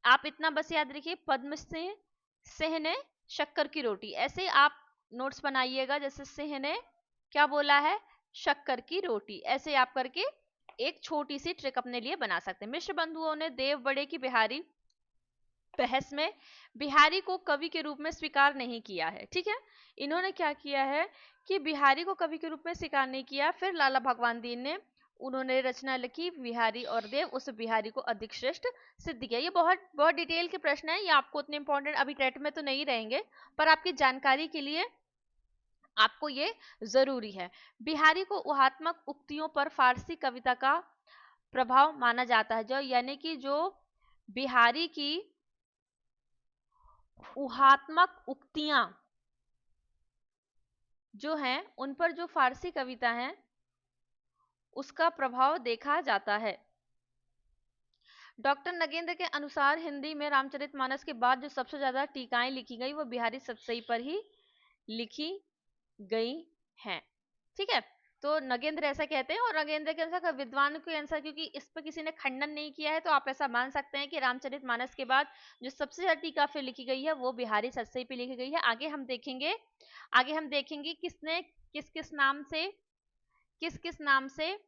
आप इतना बस याद रखिए, पद्म सिंह ने शक्कर की रोटी, ऐसे आप नोट्स बनाइएगा। जैसे सिंह ने क्या बोला है, शक्कर की रोटी, ऐसे आप करके एक छोटी सी ट्रिक अपने लिए बना सकते हैं। मिश्र बंधुओं ने देव बड़े की बिहारी बहस में बिहारी को कवि के रूप में स्वीकार नहीं किया है। ठीक है, इन्होंने क्या किया है कि बिहारी को कवि के रूप में स्वीकार नहीं किया। फिर लाला भगवान दीन ने उन्होंने रचना लिखी बिहारी और देव, उस बिहारी को अधिक श्रेष्ठ सिद्ध किया। ये बहुत बहुत डिटेल के प्रश्न है, ये आपको उतने इंपॉर्टेंट अभी टेट में तो नहीं रहेंगे, पर आपकी जानकारी के लिए आपको ये जरूरी है। बिहारी को ऊहात्मक उक्तियों पर फारसी कविता का प्रभाव माना जाता है, जो यानी कि जो बिहारी की ऊहात्मक उक्तियां जो हैं उन पर जो फारसी कविता है उसका प्रभाव देखा जाता है। डॉक्टर नगेंद्र के अनुसार हिंदी में रामचरितमानस के बाद जो सबसे ज्यादा टीकाएं लिखी गई वो बिहारी सतसई पर ही लिखी गई हैं। ठीक है, तो नगेंद्र ऐसा कहते हैं और नगेंद्र के अनुसार विद्वान के अनुसार, क्योंकि इस पर किसी ने खंडन नहीं किया है, तो आप ऐसा मान सकते हैं कि रामचरितमानस के बाद जो सबसे ज्यादा टीका फिर लिखी गई है वो बिहारी सतसई पे लिखी गई है। आगे हम देखेंगे किसने किस किस नाम से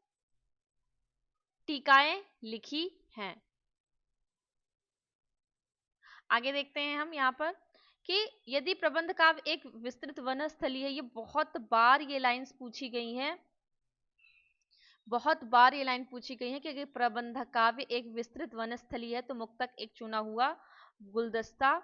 टीकाएं लिखी हैं। आगे देखते हैं हम यहाँ पर कि यदि प्रबंध काव्य एक विस्तृत वनस्थली है, ये बहुत बार ये लाइंस पूछी गई हैं, बहुत बार ये लाइन पूछी गई है कि अगर प्रबंध काव्य एक विस्तृत वनस्थली है तो मुक्तक एक चुना हुआ गुलदस्ता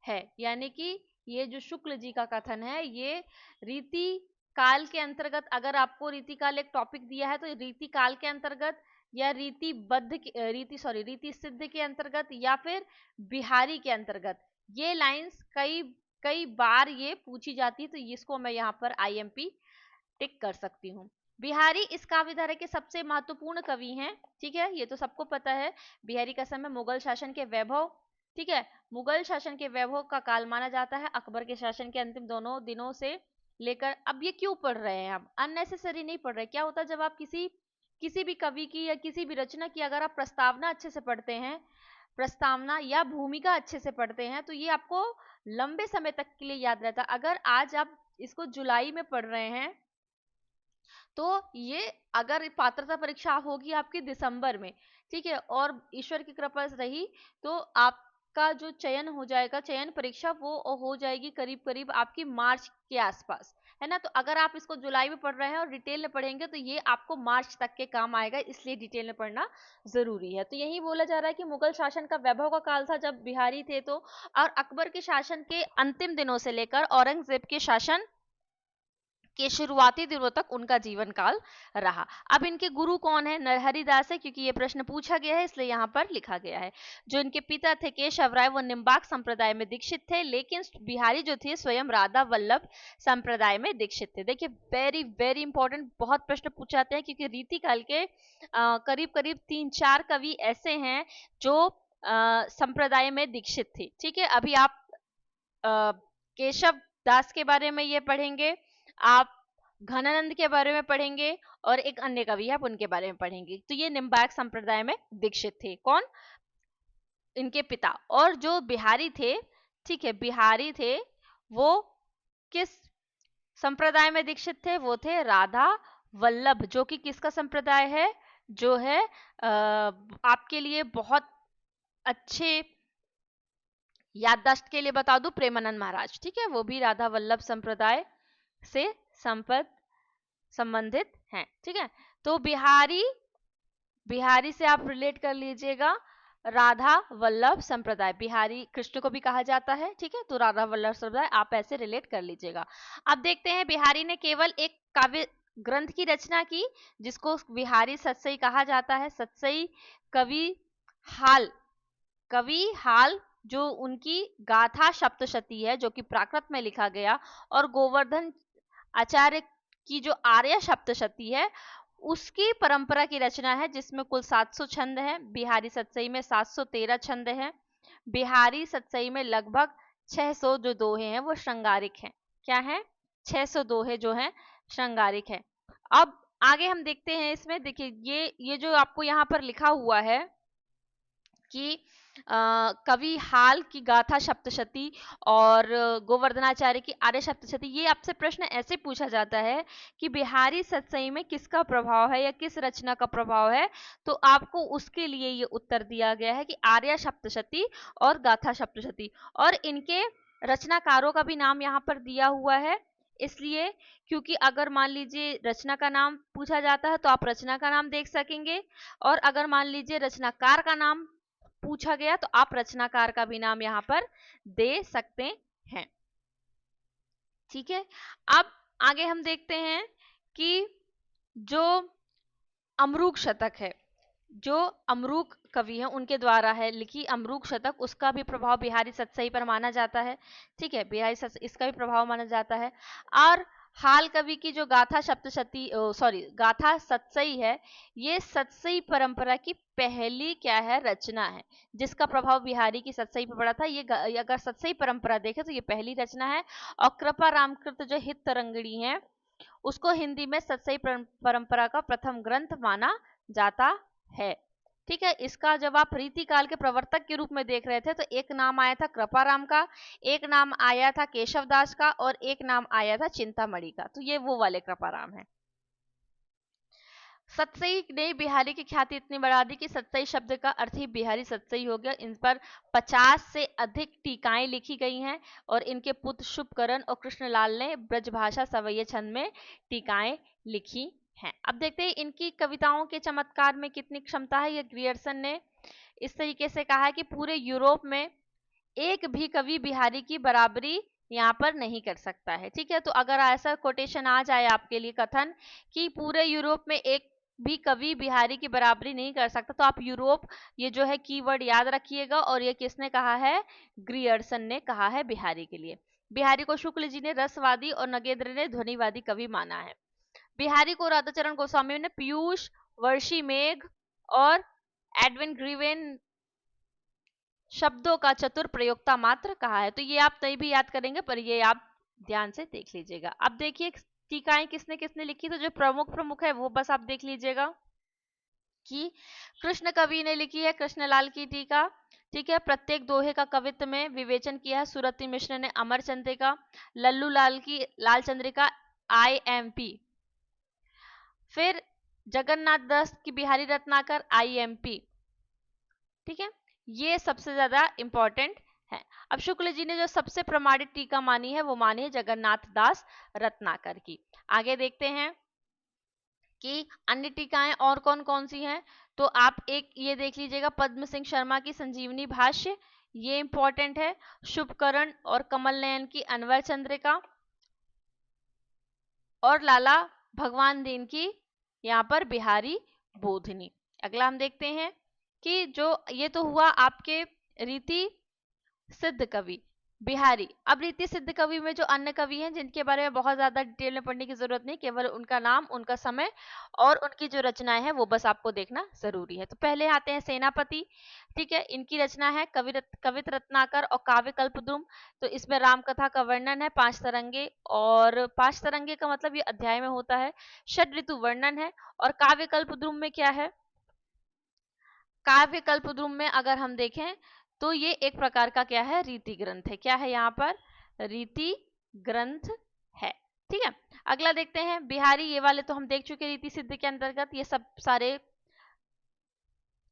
है। यानी कि ये जो शुक्ल जी का कथन है ये रीति काल के अंतर्गत, अगर आपको रीति काल एक टॉपिक दिया है तो रीति काल के अंतर्गत या रीति सिद्ध के अंतर्गत या फिर बिहारी के अंतर्गत ये लाइंस कई बार ये पूछी जाती है, तो इसको मैं यहाँ पर IMP टिक कर सकती हूँ। बिहारी इस काव्य धारा के सबसे महत्वपूर्ण कवि हैं। ठीक है, ये तो सबको पता है। बिहारी का समय मुगल शासन के वैभव, ठीक है, मुगल शासन के वैभव का काल माना जाता है। अकबर के शासन के अंतिम दोनों दिनों से लेकर, अब ये क्यों पढ़ रहे हैं, हम अननेसेसरी नहीं पढ़ रहे। क्या होता है जब आप किसी भी कवि की या किसी भी रचना की अगर आप प्रस्तावना अच्छे से पढ़ते हैं, प्रस्तावना या भूमिका अच्छे से पढ़ते हैं, तो ये आपको लंबे समय तक के लिए याद रहता है। अगर आज आप इसको जुलाई में पढ़ रहे हैं तो ये अगर पात्रता परीक्षा होगी आपकी दिसंबर में, ठीक है, और ईश्वर की कृपा रही तो आपका जो चयन हो जाएगा, चयन परीक्षा वो हो जाएगी करीब करीब आपकी मार्च के आसपास, है ना। तो अगर आप इसको जुलाई में पढ़ रहे हैं और डिटेल में पढ़ेंगे तो ये आपको मार्च तक के काम आएगा, इसलिए डिटेल में पढ़ना जरूरी है। तो यही बोला जा रहा है कि मुगल शासन का वैभव का काल था जब बिहारी थे, तो और अकबर के शासन के अंतिम दिनों से लेकर औरंगजेब के शासन के शुरुआती दिनों तक उनका जीवन काल रहा। अब इनके गुरु कौन है? नरहरि दास है, क्योंकि ये प्रश्न पूछा गया है इसलिए यहाँ पर लिखा गया है। जो इनके पिता थे केशव राय, वो निम्बाक संप्रदाय में दीक्षित थे, लेकिन बिहारी जो थे स्वयं राधा वल्लभ संप्रदाय में दीक्षित थे। देखिए वेरी वेरी इंपॉर्टेंट, बहुत प्रश्न पूछाते हैं क्योंकि रीति काल के करीब करीब 3-4 कवि ऐसे हैं जो संप्रदाय में दीक्षित थे। ठीक है, अभी आप केशव दास के बारे में ये पढ़ेंगे, आप घनानंद के बारे में पढ़ेंगे और एक अन्य कवि है आप उनके बारे में पढ़ेंगे। तो ये निम्बार्क संप्रदाय में दीक्षित थे। कौन? इनके पिता। और जो बिहारी थे, ठीक है, बिहारी थे वो किस संप्रदाय में दीक्षित थे? वो थे राधा वल्लभ, जो कि किसका संप्रदाय है? जो है आपके लिए बहुत अच्छे याददाश्त के लिए बता दूं, प्रेमानंद महाराज, ठीक है, वो भी राधा वल्लभ संप्रदाय से संबंधित हैं। ठीक है, तो बिहारी से आप रिलेट कर लीजिएगा राधा वल्लभ संप्रदाय, बिहारी कृष्ण को भी कहा जाता है। ठीक है, तो राधा वल्लभ संप्रदाय आप ऐसे रिलेट कर लीजिएगा। अब देखते हैं बिहारी ने केवल एक काव्य ग्रंथ की रचना की जिसको बिहारी सतसई कहा जाता है। सतसई कवि हाल जो उनकी गाथा सप्तशती है, जो कि प्राकृत में लिखा गया, और गोवर्धन आचार्य की जो आर्य सप्तशती है उसकी परंपरा की रचना है, जिसमें कुल 700 छंद हैं। बिहारी सतसई में 713 छंद हैं। बिहारी सतसई में लगभग 600 जो दोहे हैं वो श्रृंगारिक हैं। क्या है? 600 दोहे जो हैं श्रृंगारिक है। अब आगे हम देखते हैं इसमें, देखिए ये जो आपको यहाँ पर लिखा हुआ है कि कवि हाल की गाथा सप्तशती और गोवर्धनाचार्य की आर्य सप्तशती, ये आपसे प्रश्न ऐसे पूछा जाता है कि बिहारी सतसई में किसका प्रभाव है या किस रचना का प्रभाव है, तो आपको उसके लिए ये उत्तर दिया गया है कि आर्य सप्तशती और गाथा सप्तशती। और इनके रचनाकारों का भी नाम यहाँ पर दिया हुआ है, इसलिए क्योंकि अगर मान लीजिए रचना का नाम पूछा जाता है तो आप रचना का नाम देख सकेंगे, और अगर मान लीजिए रचनाकार का नाम पूछा गया तो आप रचनाकार का भी नाम यहाँ पर दे सकते हैं। ठीक है, अब आगे हम देखते हैं कि जो अमरूक शतक है, जो अमरूक कवि हैं उनके द्वारा है लिखी अमरूक शतक, उसका भी प्रभाव बिहारी सतसई पर माना जाता है। ठीक है, बिहारी सतसई इसका भी प्रभाव माना जाता है। और हाल कवि की जो गाथा सप्तशती गाथा सतसई है, ये सतसई परंपरा की पहली क्या है, रचना है, जिसका प्रभाव बिहारी की सतसई पर पड़ा था। ये अगर सतसई परंपरा देखें तो ये पहली रचना है। और कृपा रामकृत जो हित तरंगिणी है, उसको हिंदी में सतसई परंपरा का प्रथम ग्रंथ माना जाता है। ठीक है, इसका जब आप रीतिकाल के प्रवर्तक के रूप में देख रहे थे तो एक नाम आया था कृपाराम का, एक नाम आया था केशवदास का, और एक नाम आया था चिंतामणि का। तो ये वो वाले कृपाराम है। सतसई ने बिहारी की ख्याति इतनी बढ़ा दी कि सतसई शब्द का अर्थ ही बिहारी सतसई हो गया। इन पर 50 से अधिक टीकाएं लिखी गई हैं और इनके पुत्र शुभकरण और कृष्णलाल ने ब्रजभाषा सवैया छंद में टीकाएं लिखी हैं। अब देखते हैं इनकी कविताओं के चमत्कार में कितनी क्षमता है। ये ग्रियर्सन ने इस तरीके से कहा है कि पूरे यूरोप में एक भी कवि बिहारी की बराबरी यहाँ पर नहीं कर सकता है। ठीक है, तो अगर ऐसा कोटेशन आ जाए आपके लिए, कथन कि पूरे यूरोप में एक भी कवि बिहारी की बराबरी नहीं कर सकता, तो आप यूरोप ये जो है कीवर्ड याद रखिएगा। और ये किसने कहा है, ग्रियर्सन ने कहा है बिहारी के लिए। बिहारी को शुक्ल जी ने रसवादी और नगेंद्र ने ध्वनिवादी कवि माना है। बिहारी को राधाचरण गोस्वामी ने पीयूष, वर्षी मेघ और एडविन ग्रीवेन शब्दों का चतुर प्रयोक्ता मात्र कहा है। तो ये आप नहीं भी याद करेंगे, पर ये आप ध्यान से देख लीजिएगा। अब देखिए टीकाएं किसने किसने लिखी, तो जो प्रमुख प्रमुख है वो बस आप देख लीजिएगा कि कृष्ण कवि ने लिखी है कृष्णलाल की टीका। ठीक है, प्रत्येक दोहे का कवित्व में विवेचन किया है सुरति मिश्र ने अमर चंद्रिका, लल्लू लाल की लाल चंद्रिका IMP, फिर जगन्नाथ दास की बिहारी रत्नाकर IMP। ठीक है, ये सबसे ज्यादा इंपॉर्टेंट है। अब शुक्ल जी ने जो सबसे प्रमाणित टीका मानी है वो मानी है जगन्नाथ दास रत्नाकर की। आगे देखते हैं कि अन्य टीकाएं और कौन कौन सी हैं। तो आप एक ये देख लीजिएगा, पद्म सिंह शर्मा की संजीवनी भाष्य, ये इंपॉर्टेंट है। शुभकरण और कमल नयन की अनवर चंद्रिका, और लाला भगवान दीन की यहाँ पर बिहारी बोधनी। अगला हम देखते हैं कि जो ये तो हुआ आपके रीति सिद्ध कवि बिहारी। अब रीति सिद्ध कवि में जो अन्य कवि हैं जिनके बारे में बहुत ज्यादा डिटेल में पढ़ने की जरूरत नहीं, केवल उनका नाम, उनका समय और उनकी जो रचनाएं हैं वो बस आपको देखना जरूरी है। तो पहले आते हैं सेनापति। ठीक है, इनकी रचना है कवित रत्नाकर और काव्य कल्पद्रुम। तो इसमें राम कथा का वर्णन है, 5 तरंगे, और 5 तरंगे का मतलब ये अध्याय में होता है। षड ऋतु वर्णन है। और काव्य कल्पद्रुम में क्या है, काव्य कल्पद्रुम में अगर हम देखें तो ये एक प्रकार का क्या है, रीति ग्रंथ है। क्या है यहाँ पर, रीति ग्रंथ है। ठीक है, अगला देखते हैं बिहारी। ये वाले तो हम देख चुके रीति सिद्ध के अंतर्गत, ये सब सारे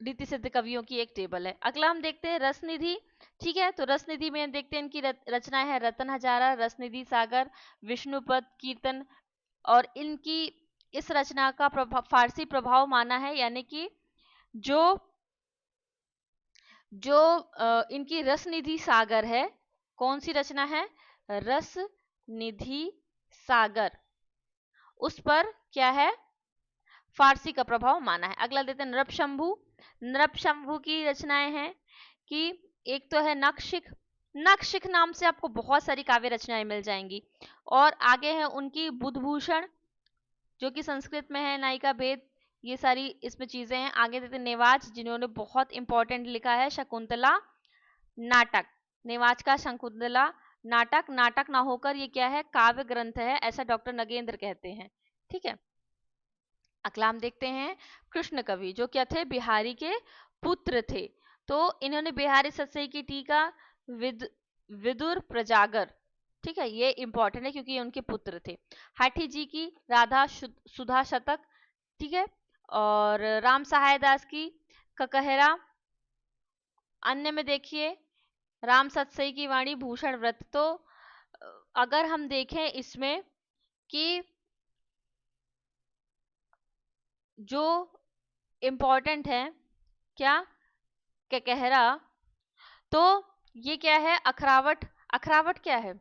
रीति सिद्ध कवियों की एक टेबल है। अगला हम देखते हैं रसनिधि। ठीक है, तो रसनिधि में देखते हैं इनकी रचनाएं है रतन हजारा, रसनिधि सागर, विष्णुपद कीर्तन। और इनकी इस रचना का फारसी प्रभाव माना है, यानी कि जो जो इनकी रसनिधि सागर है, कौन सी रचना है, रसनिधि सागर, उस पर क्या है, फारसी का प्रभाव माना है। अगला देते हैं नृपशंभु। नृपशंभु की रचनाएं हैं कि एक तो है नखशिख। नखशिख नाम से आपको बहुत सारी काव्य रचनाएं मिल जाएंगी। और आगे है उनकी बुधभूषण, जो कि संस्कृत में है, नायिका भेद, ये सारी इसमें चीजें हैं। आगे देते नेवाज, जिन्होंने बहुत इंपॉर्टेंट लिखा है शकुंतला नाटक। नेवाज का शकुंतला नाटक, नाटक ना होकर ये क्या है, काव्य ग्रंथ है, ऐसा डॉक्टर नगेंद्र कहते हैं। ठीक है, अगला हम देखते हैं कृष्ण कवि, जो क्या थे, बिहारी के पुत्र थे। तो इन्होंने बिहारी सतसई की टीका विदुर प्रजागर, ठीक है, ये इंपॉर्टेंट है क्योंकि ये उनके पुत्र थे। हाठी जी की राधा सुधा शतक, ठीक है, और राम सहाय दास की ककहरा। अन्य में देखिए राम सतसई की वाणी भूषण व्रत। तो अगर हम देखें इसमें कि जो इम्पोर्टेंट है क्या, ककहरा, तो ये क्या है, अखरावट। अखरावट क्या है,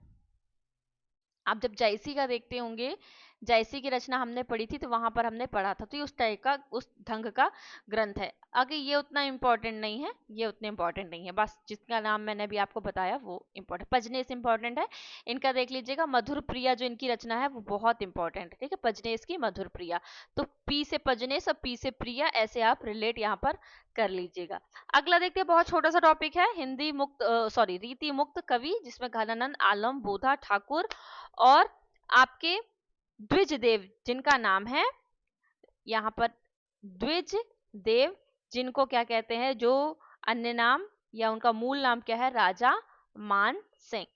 आप जब जायसी का देखते होंगे, जायसी की रचना हमने पढ़ी थी तो वहां पर हमने पढ़ा था, तो ये उस टाइप का, उस ढंग का ग्रंथ है। आगे ये उतना इम्पोर्टेंट नहीं है, ये उतने इम्पोर्टेंट नहीं है, बस जिसका नाम मैंने अभी आपको बताया वो इम्पोर्टेंट। पजनेस इम्पोर्टेंट है, इनका देख लीजिएगा। मधुर प्रिया जो इनकी रचना है वो बहुत इंपॉर्टेंट है, ठीक है, पजनेस की मधुर प्रिया। तो पी से पजनेस और पी से प्रिया, ऐसे आप रिलेट यहाँ पर कर लीजिएगा। अगला देखते हैं, बहुत छोटा सा टॉपिक है, हिंदी मुक्त सॉरी रीति मुक्त कवि, जिसमें घनानंद आलम, बोधा ठाकुर और आपके द्विज देव, जिनका नाम है यहाँ पर द्विज देव, जिनको क्या कहते हैं, जो अन्य नाम या उनका मूल नाम क्या है, राजा मान सिंह।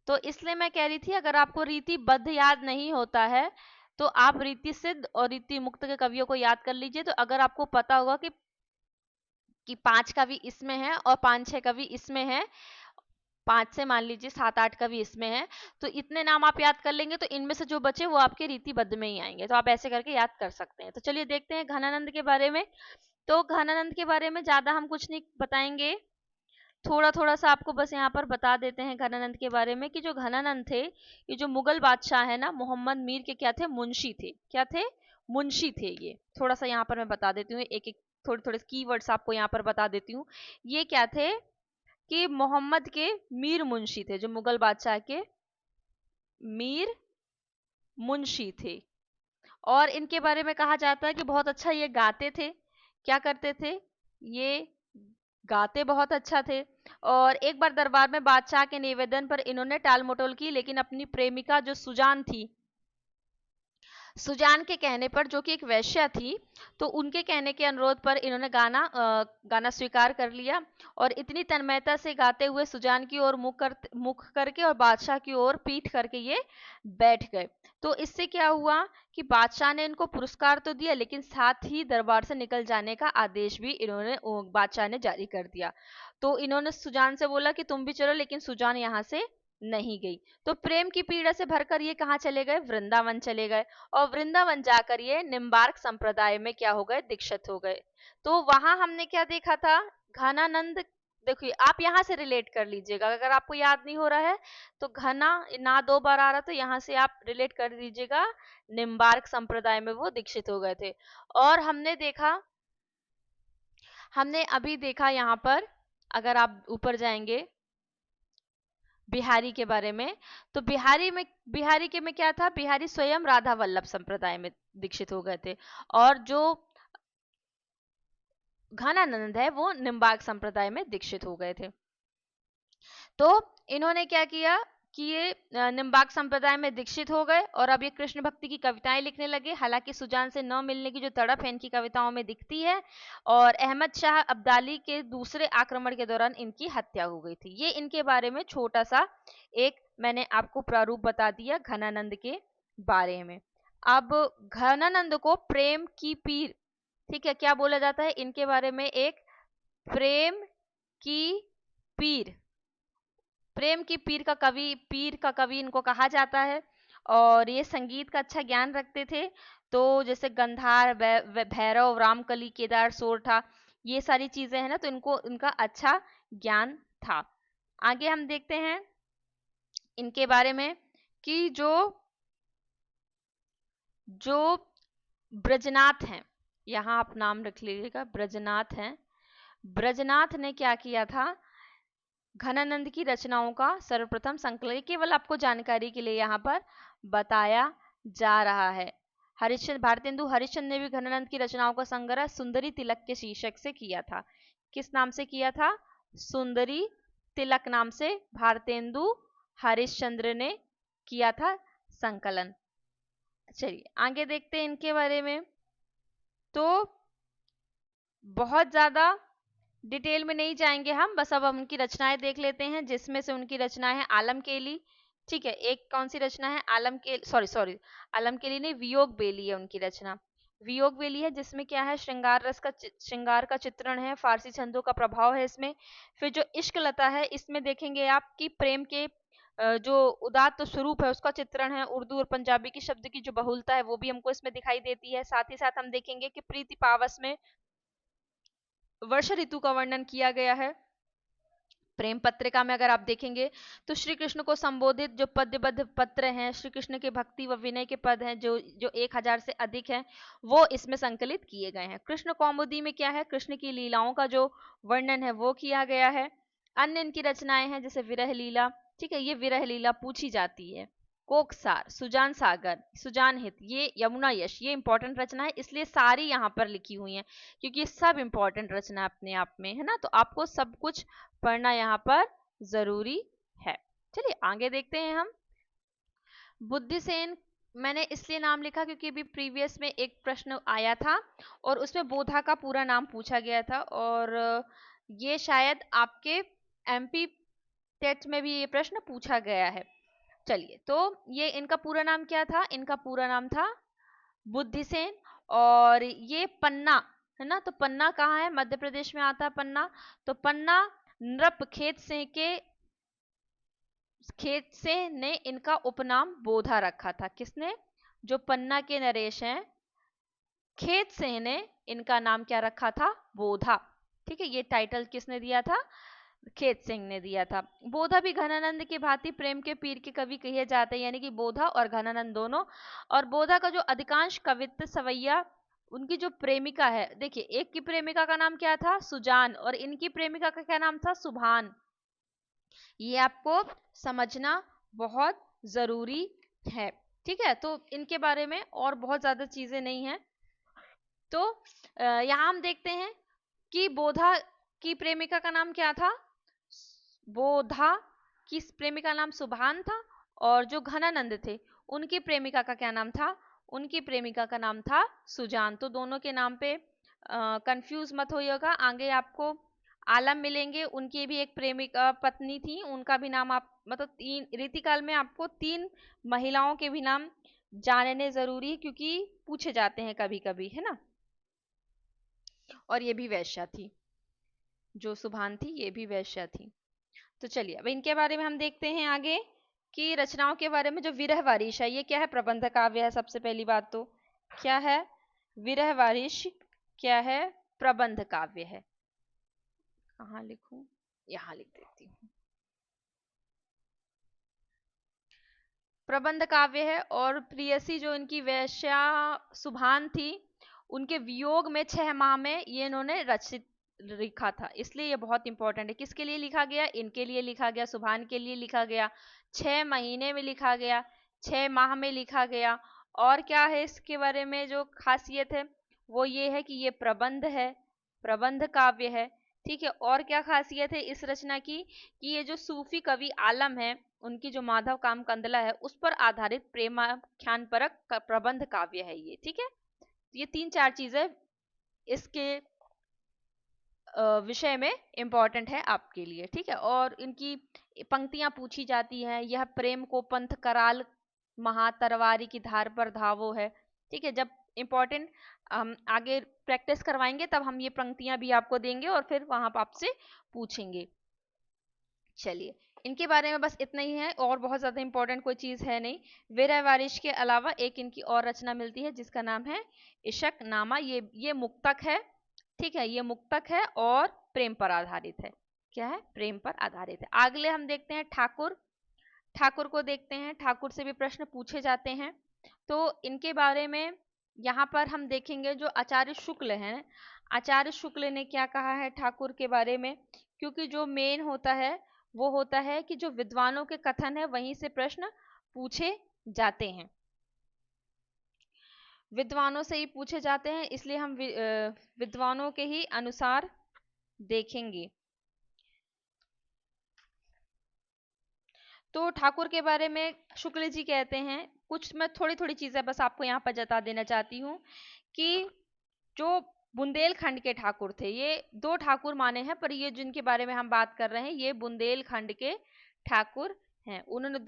तो इसलिए मैं कह रही थी, अगर आपको रीतिबद्ध याद नहीं होता है तो आप रीति सिद्ध और रीति मुक्त के कवियों को याद कर लीजिए। तो अगर आपको पता होगा कि 5 कवि इसमें है और 5-6 कवि इसमें है, 5 से मान लीजिए 7-8 कवि इसमें है, तो इतने नाम आप याद कर लेंगे तो इनमें से जो बचे वो आपके रीतिबद्ध में ही आएंगे, तो आप ऐसे करके याद कर सकते हैं। तो चलिए देखते हैं घनानंद के बारे में। तो घनानंद के बारे में ज्यादा हम कुछ नहीं बताएंगे, थोड़ा थोड़ा सा आपको बस यहाँ पर बता देते हैं घनानंद के बारे में, कि जो घनानंद थे, ये जो मुगल बादशाह है ना, मोहम्मद मीर के क्या थे, मुंशी थे। क्या थे, मुंशी थे। ये थोड़ा सा यहाँ पर मैं बता देती हूँ, एक एक थोड़े थोड़े कीवर्ड्स आपको यहाँ पर बता देती हूँ। ये क्या थे कि मोहम्मद के मीर मुंशी थे, जो मुगल बादशाह के मीर मुंशी थे। और इनके बारे में कहा जाता है कि बहुत अच्छा ये गाते थे। क्या करते थे, ये गाते बहुत अच्छा थे। और एक बार दरबार में बादशाह के निवेदन पर इन्होंने टाल मटोल की, लेकिन अपनी प्रेमिका जो सुजान थी, सुजान के कहने पर, जो कि एक वैश्या थी, तो उनके कहने के अनुरोध पर इन्होंने गाना स्वीकार कर लिया। और इतनी तन्मयता से गाते हुए सुजान की ओर मुख करके और बादशाह की ओर पीठ करके ये बैठ गए। तो इससे क्या हुआ कि बादशाह ने इनको पुरस्कार तो दिया, लेकिन साथ ही दरबार से निकल जाने का आदेश भी इन्होंने बादशाह ने जारी कर दिया। तो इन्होंने सुजान से बोला कि तुम भी चलो, लेकिन सुजान यहाँ से नहीं गई। तो प्रेम की पीड़ा से भरकर ये कहाँ चले गए, वृंदावन चले गए। और वृंदावन जाकर ये निम्बार्क संप्रदाय में क्या हो गए, दीक्षित हो गए। तो वहां हमने क्या देखा था, घनानंद, देखिए आप यहाँ से रिलेट कर लीजिएगा, अगर आपको याद नहीं हो रहा है तो घना ना 2 बार आ रहा, तो यहाँ से आप रिलेट कर दीजिएगा, निम्बार्क संप्रदाय में वो दीक्षित हो गए थे। और हमने अभी देखा यहाँ पर, अगर आप ऊपर जाएंगे बिहारी के बारे में, तो बिहारी के में क्या था, बिहारी स्वयं राधा वल्लभ संप्रदाय में दीक्षित हो गए थे। और जो घनानंद है वो निम्बार्क संप्रदाय में दीक्षित हो गए थे। तो इन्होंने क्या किया कि ये निम्बार्क संप्रदाय में दीक्षित हो गए और अब ये कृष्ण भक्ति की कविताएं लिखने लगे। हालांकि सुजान से न मिलने की जो तड़प है इनकी कविताओं में दिखती है। और अहमद शाह अब्दाली के दूसरे आक्रमण के दौरान इनकी हत्या हो गई थी। ये इनके बारे में छोटा सा एक मैंने आपको प्रारूप बता दिया घनानंद के बारे में। अब घनानंद को प्रेम की पीर, ठीक है, क्या बोला जाता है इनके बारे में, एक प्रेम की पीर, प्रेम की पीर का कवि इनको कहा जाता है। और ये संगीत का अच्छा ज्ञान रखते थे। तो जैसे गंधार, भैरव, रामकली, केदार, सोरठा, ये सारी चीजें हैं ना, तो इनका अच्छा ज्ञान था। आगे हम देखते हैं इनके बारे में कि जो जो ब्रजनाथ हैं, यहाँ आप नाम रख लीजिएगा, ब्रजनाथ हैं। ब्रजनाथ ने क्या किया था, घनानंद की रचनाओं का सर्वप्रथम संकलन, केवल आपको जानकारी के लिए यहाँ पर बताया जा रहा है। हरिश्चंद्र, भारतेंदु हरिश्चंद्र ने भी घनानंद की रचनाओं का संग्रह सुंदरी तिलक के शीर्षक से किया था। किस नाम से किया था, सुंदरी तिलक नाम से भारतेंदु हरिश्चंद्र ने किया था संकलन। चलिए आगे देखते हैं इनके बारे में। तो बहुत ज्यादा डिटेल में नहीं जाएंगे हम, बस अब हम उनकी रचनाएं देख लेते हैं, जिसमें से उनकी रचना है आलम केली। ठीक है, एक कौन सी रचना है, आलम के सॉरी आलम केली नहीं, वियोग बेली है उनकी रचना। वियोग बेली है, जिसमें क्या है, श्रृंगार का चित्रण है, फारसी छंदों का प्रभाव है इसमें। फिर जो इश्क लता है, इसमें देखेंगे आप कि प्रेम के जो उदात्त स्वरूप है उसका चित्रण है। उर्दू और पंजाबी की शब्द की जो बहुलता है वो भी हमको इसमें दिखाई देती है। साथ ही साथ हम देखेंगे कि प्रीति पावस में वर्षा ऋतु का वर्णन किया गया है। प्रेम पत्रिका में अगर आप देखेंगे तो श्री कृष्ण को संबोधित जो पद्यबद्ध पत्र हैं, श्री कृष्ण के भक्ति व विनय के पद हैं जो जो 1000 से अधिक हैं, वो इसमें संकलित किए गए हैं। कृष्ण कौमुदी में क्या है, कृष्ण की लीलाओं का जो वर्णन है वो किया गया है। अन्य इनकी रचनाएं हैं जैसे विरह लीला, ठीक है, ये विरह लीला पूछी जाती है। कोकसार, सुजान सागर, सुजान हित, ये यमुना यश, ये इंपॉर्टेंट रचना है, इसलिए सारी यहाँ पर लिखी हुई हैं क्योंकि ये सब इंपॉर्टेंट रचना अपने आप में है ना, तो आपको सब कुछ पढ़ना यहाँ पर जरूरी है। चलिए आगे देखते हैं हम। बुद्धिसेन मैंने इसलिए नाम लिखा क्योंकि अभी प्रीवियस में एक प्रश्न आया था और उसमें बोधा का पूरा नाम पूछा गया था, और ये शायद आपके एमपी टेट में भी ये प्रश्न पूछा गया है। चलिए, तो ये इनका पूरा नाम क्या था, इनका पूरा नाम था बुद्धिसेन, और ये पन्ना है ना, तो पन्ना कहाँ है, मध्य प्रदेश में आता है पन्ना। तो पन्ना नृप खेत से ने इनका उपनाम बोधा रखा था। किसने, जो पन्ना के नरेश हैं खेत से ने इनका नाम क्या रखा था, बोधा। ठीक है, ये टाइटल किसने दिया था, खेत सिंह ने दिया था। बोधा भी घनानंद की भांति प्रेम के पीर के कवि कहे जाते हैं, यानी कि बोधा और घनानंद दोनों। और बोधा का जो अधिकांश कवित्व सवैया उनकी जो प्रेमिका है, देखिए एक की प्रेमिका का नाम क्या था, सुजान, और इनकी प्रेमिका का क्या नाम था, सुभान। ये आपको समझना बहुत जरूरी है। ठीक है, तो इनके बारे में और बहुत ज्यादा चीजें नहीं है। तो यहाँ हम देखते हैं कि बोधा की प्रेमिका का नाम क्या था, बोधा की प्रेमिका नाम सुभान था, और जो घनानंद थे उनकी प्रेमिका का क्या नाम था, उनकी प्रेमिका का नाम था सुजान। तो दोनों के नाम पे कंफ्यूज मत होइएगा, आगे आपको आलम मिलेंगे, उनकी भी एक प्रेमिका पत्नी थी, उनका भी नाम आप मतलब तीन रीतिकाल में आपको 3 महिलाओं के भी नाम जानने जरूरी है क्योंकि पूछे जाते हैं कभी कभी, है ना। और ये भी वैश्या थी, जो सुभान थी ये भी वैश्या थी। तो चलिए अब इनके बारे में हम देखते हैं आगे कि रचनाओं के बारे में। जो विरह वारिश है ये क्या है, प्रबंध काव्य है। सबसे पहली बात तो क्या है, विरह वारिश क्या है, प्रबंध काव्य है। कहाँ लिखूं, यहाँ लिख देती हूँ। प्रबंध काव्य है, और प्रियसी जो इनकी वैश्या सुभान थी, उनके वियोग में 6 माह में ये इन्होंने रचित लिखा था, इसलिए ये बहुत इंपॉर्टेंट है। किसके लिए लिखा गया, इनके लिए लिखा गया, सुभान के लिए लिखा गया, 6 महीने में लिखा गया, 6 माह में लिखा गया। और क्या है इसके बारे में जो खासियत है वो ये है कि ये प्रबंध है, प्रबंध काव्य है। ठीक है, और क्या खासियत है इस रचना की कि ये जो सूफी कवि आलम है उनकी जो माधव काम कंदला है उस पर आधारित प्रेमाख्यान परक प्रबंध काव्य है ये। ठीक है, ये 3-4 चीजें इसके विषय में इंपॉर्टेंट है आपके लिए। ठीक है, और इनकी पंक्तियां पूछी जाती हैं, यह प्रेम को पंथ कराल महातरवारी की धार पर धावो है। ठीक है, जब इंपॉर्टेंट हम आगे प्रैक्टिस करवाएंगे तब हम ये पंक्तियां भी आपको देंगे और फिर वहां पर आपसे पूछेंगे। चलिए इनके बारे में बस इतना ही है, और बहुत ज्यादा इंपॉर्टेंट कोई चीज है नहीं। विरह वारिश के अलावा एक इनकी और रचना मिलती है जिसका नाम है इशक नामा। ये मुक्तक है। ठीक है, ये मुक्तक है और प्रेम पर आधारित है। क्या है, प्रेम पर आधारित है। अगले हम देखते हैं ठाकुर। ठाकुर को देखते हैं, ठाकुर से भी प्रश्न पूछे जाते हैं। तो इनके बारे में यहाँ पर हम देखेंगे जो आचार्य शुक्ल हैं, आचार्य शुक्ल ने क्या कहा है ठाकुर के बारे में, क्योंकि जो मेन होता है वो होता है कि जो विद्वानों के कथन है वहीं से प्रश्न पूछे जाते हैं, विद्वानों से ही पूछे जाते हैं, इसलिए हम विद्वानों के ही अनुसार देखेंगे। तो ठाकुर के बारे में शुक्ल जी कहते हैं कुछ, मैं थोड़ी थोड़ी चीजें बस आपको यहाँ पर जता देना चाहती हूँ कि जो बुंदेलखंड के ठाकुर थे, ये 2 ठाकुर माने हैं, पर ये जिनके बारे में हम बात कर रहे हैं ये बुंदेलखंड के ठाकुर हैं। उन्होंने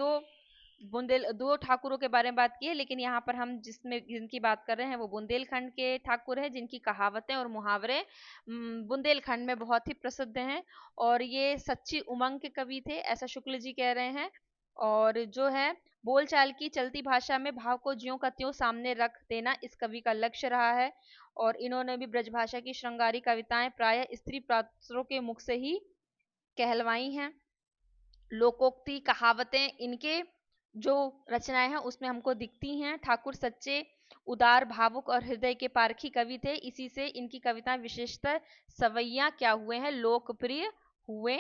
2 ठाकुरों के बारे में बात की है, लेकिन यहाँ पर हम जिनकी बात कर रहे हैं वो बुंदेलखंड के ठाकुर हैं, जिनकी कहावतें और मुहावरे बुंदेलखंड में बहुत ही प्रसिद्ध हैं, और ये सच्ची उमंग के कवि थे ऐसा शुक्ल जी कह रहे हैं। और जो है बोलचाल की चलती भाषा में भाव को ज्यों का त्यों सामने रख देना इस कवि का लक्ष्य रहा है, और इन्होंने भी ब्रजभाषा की श्रृंगारी कविताएं प्रायः स्त्री पात्रों के मुख से ही कहलवाई हैं, लोकोक्ति, कहावतें, इनके जो रचनाएं हैं उसमें हमको दिखती हैं। ठाकुर सच्चे, उदार, भावुक और हृदय के पारखी कवि थे। इसी से इनकी कविताएं विशेषतर सवैया क्या हुए हैं, लोकप्रिय हुए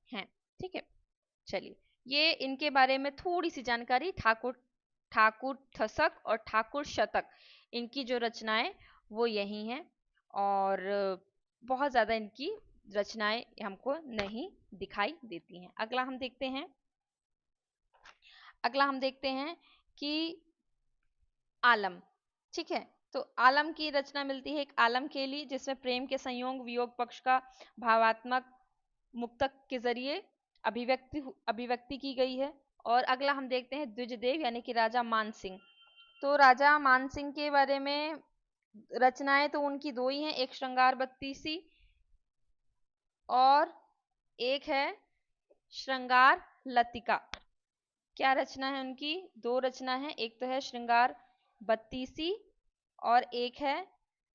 हैं। ठीक है, चलिए ये इनके बारे में थोड़ी सी जानकारी। ठाकुर ठसक और ठाकुर शतक, इनकी जो रचनाएं वो यही हैं, और बहुत ज्यादा इनकी रचनाएं हमको नहीं दिखाई देती हैं। अगला हम देखते हैं कि आलम। ठीक है, तो आलम की रचना मिलती है एक आलम खेली, जिसमें प्रेम के संयोग वियोग पक्ष का भावात्मक मुक्तक के जरिए अभिव्यक्ति की गई है। और अगला हम देखते हैं द्विजदेव यानी कि राजा मानसिंह। तो राजा मानसिंह के बारे में रचनाएं तो उनकी दो ही हैं, एक श्रृंगार बत्तीसी और एक है श्रृंगार लतिका। क्या रचना है उनकी? दो रचना है, एक तो है श्रृंगार बत्तीसी और एक है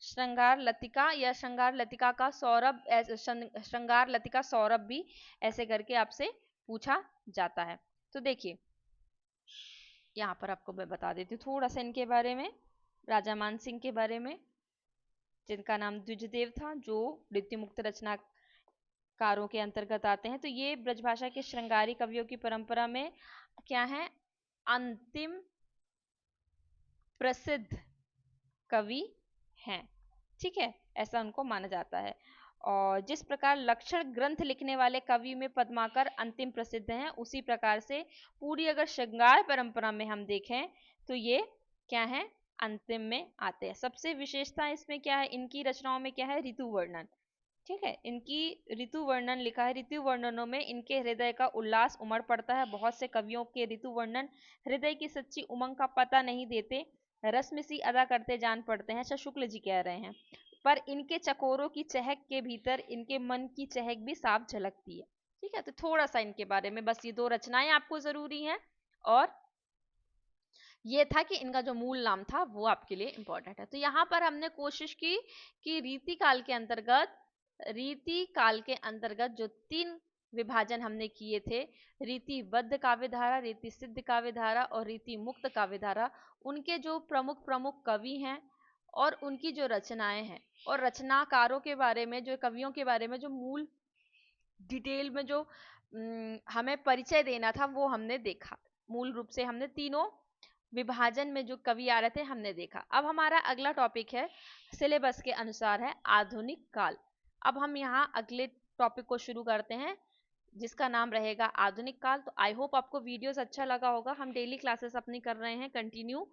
श्रृंगार लतिका, या श्रृंगार लतिका का सौरभ, श्रृंगार लतिका सौरभ भी ऐसे करके आपसे पूछा जाता है। तो देखिए यहाँ पर आपको मैं बता देती हूँ थोड़ा सा इनके बारे में, राजा मानसिंह के बारे में, जिनका नाम द्विजदेव था, जो ऋतुमुक्त रचनाकारों के अंतर्गत आते हैं। तो ये ब्रजभाषा के श्रृंगारी कवियों की परंपरा में क्या है, अंतिम प्रसिद्ध कवि हैं। ठीक है, ऐसा उनको माना जाता है। और जिस प्रकार लक्षण ग्रंथ लिखने वाले कवि में पद्माकर अंतिम प्रसिद्ध हैं, उसी प्रकार से पूरी अगर श्रृंगार परंपरा में हम देखें तो ये क्या है, अंतिम में आते हैं। सबसे विशेषता इसमें क्या है, इनकी रचनाओं में क्या है, ऋतु वर्णन। ठीक है, इनकी ऋतु वर्णन लिखा है। ऋतु वर्णनों में इनके हृदय का उल्लास उमड़ पड़ता है। बहुत से कवियों के ऋतु वर्णन हृदय की सच्ची उमंग का पता नहीं देते, रस्म सी अदा करते जान पड़ते हैं। अच्छा, शुक्ल जी कह रहे हैं, पर इनके चकोरों की चहक के भीतर इनके मन की चहक भी साफ झलकती है। ठीक है, तो थोड़ा सा इनके बारे में, बस ये दो रचनाएं आपको जरूरी हैं, और ये था कि इनका जो मूल नाम था वो आपके लिए इंपॉर्टेंट है। तो यहाँ पर हमने कोशिश की कि रीति काल के अंतर्गत जो तीन विभाजन हमने किए थे, रीतिबद्ध काव्यधारा, रीति सिद्ध काव्यधारा और रीति मुक्त काव्यधारा, उनके जो प्रमुख प्रमुख कवि हैं और उनकी जो रचनाएं हैं, और रचनाकारों के बारे में, जो कवियों के बारे में जो मूल डिटेल में जो हमें परिचय देना था वो हमने देखा। मूल रूप से हमने तीनों विभाजन में जो कवि आ रहे थे हमने देखा। अब हमारा अगला टॉपिक है, सिलेबस के अनुसार है आधुनिक काल। अब हम यहाँ अगले टॉपिक को शुरू करते हैं, जिसका नाम रहेगा आधुनिक काल। तो आई होप आपको वीडियोस अच्छा लगा होगा। हम डेली क्लासेस अपनी कर रहे हैं कंटिन्यू।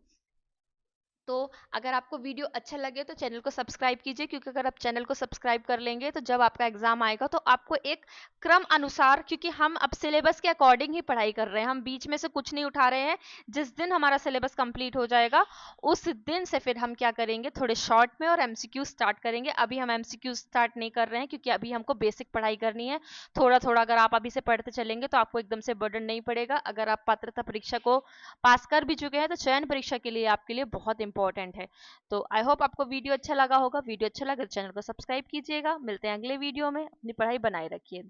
तो अगर आपको वीडियो अच्छा लगे तो चैनल को सब्सक्राइब कीजिए, क्योंकि अगर आप चैनल को सब्सक्राइब कर लेंगे तो जब आपका एग्जाम आएगा तो आपको एक क्रम अनुसार, क्योंकि हम अब सिलेबस के अकॉर्डिंग ही पढ़ाई कर रहे हैं, हम बीच में से कुछ नहीं उठा रहे हैं। जिस दिन हमारा सिलेबस कंप्लीट हो जाएगा उस दिन से फिर हम क्या करेंगे, थोड़े शॉर्ट में और एमसीक्यू स्टार्ट करेंगे। अभी हम एमसीक्यू स्टार्ट नहीं कर रहे हैं, क्योंकि अभी हमको बेसिक पढ़ाई करनी है। थोड़ा थोड़ा अगर आप अभी से पढ़ते चलेंगे तो आपको एकदम से बर्डन नहीं पड़ेगा। अगर आप पात्रता परीक्षा को पास कर भी चुके हैं तो चयन परीक्षा के लिए आपके लिए बहुत इंपॉर्टेंट है। तो आई होप आपको वीडियो अच्छा लगा होगा। वीडियो अच्छा लगे तो चैनल को सब्सक्राइब कीजिएगा। मिलते हैं अगले वीडियो में। अपनी पढ़ाई बनाए रखिए।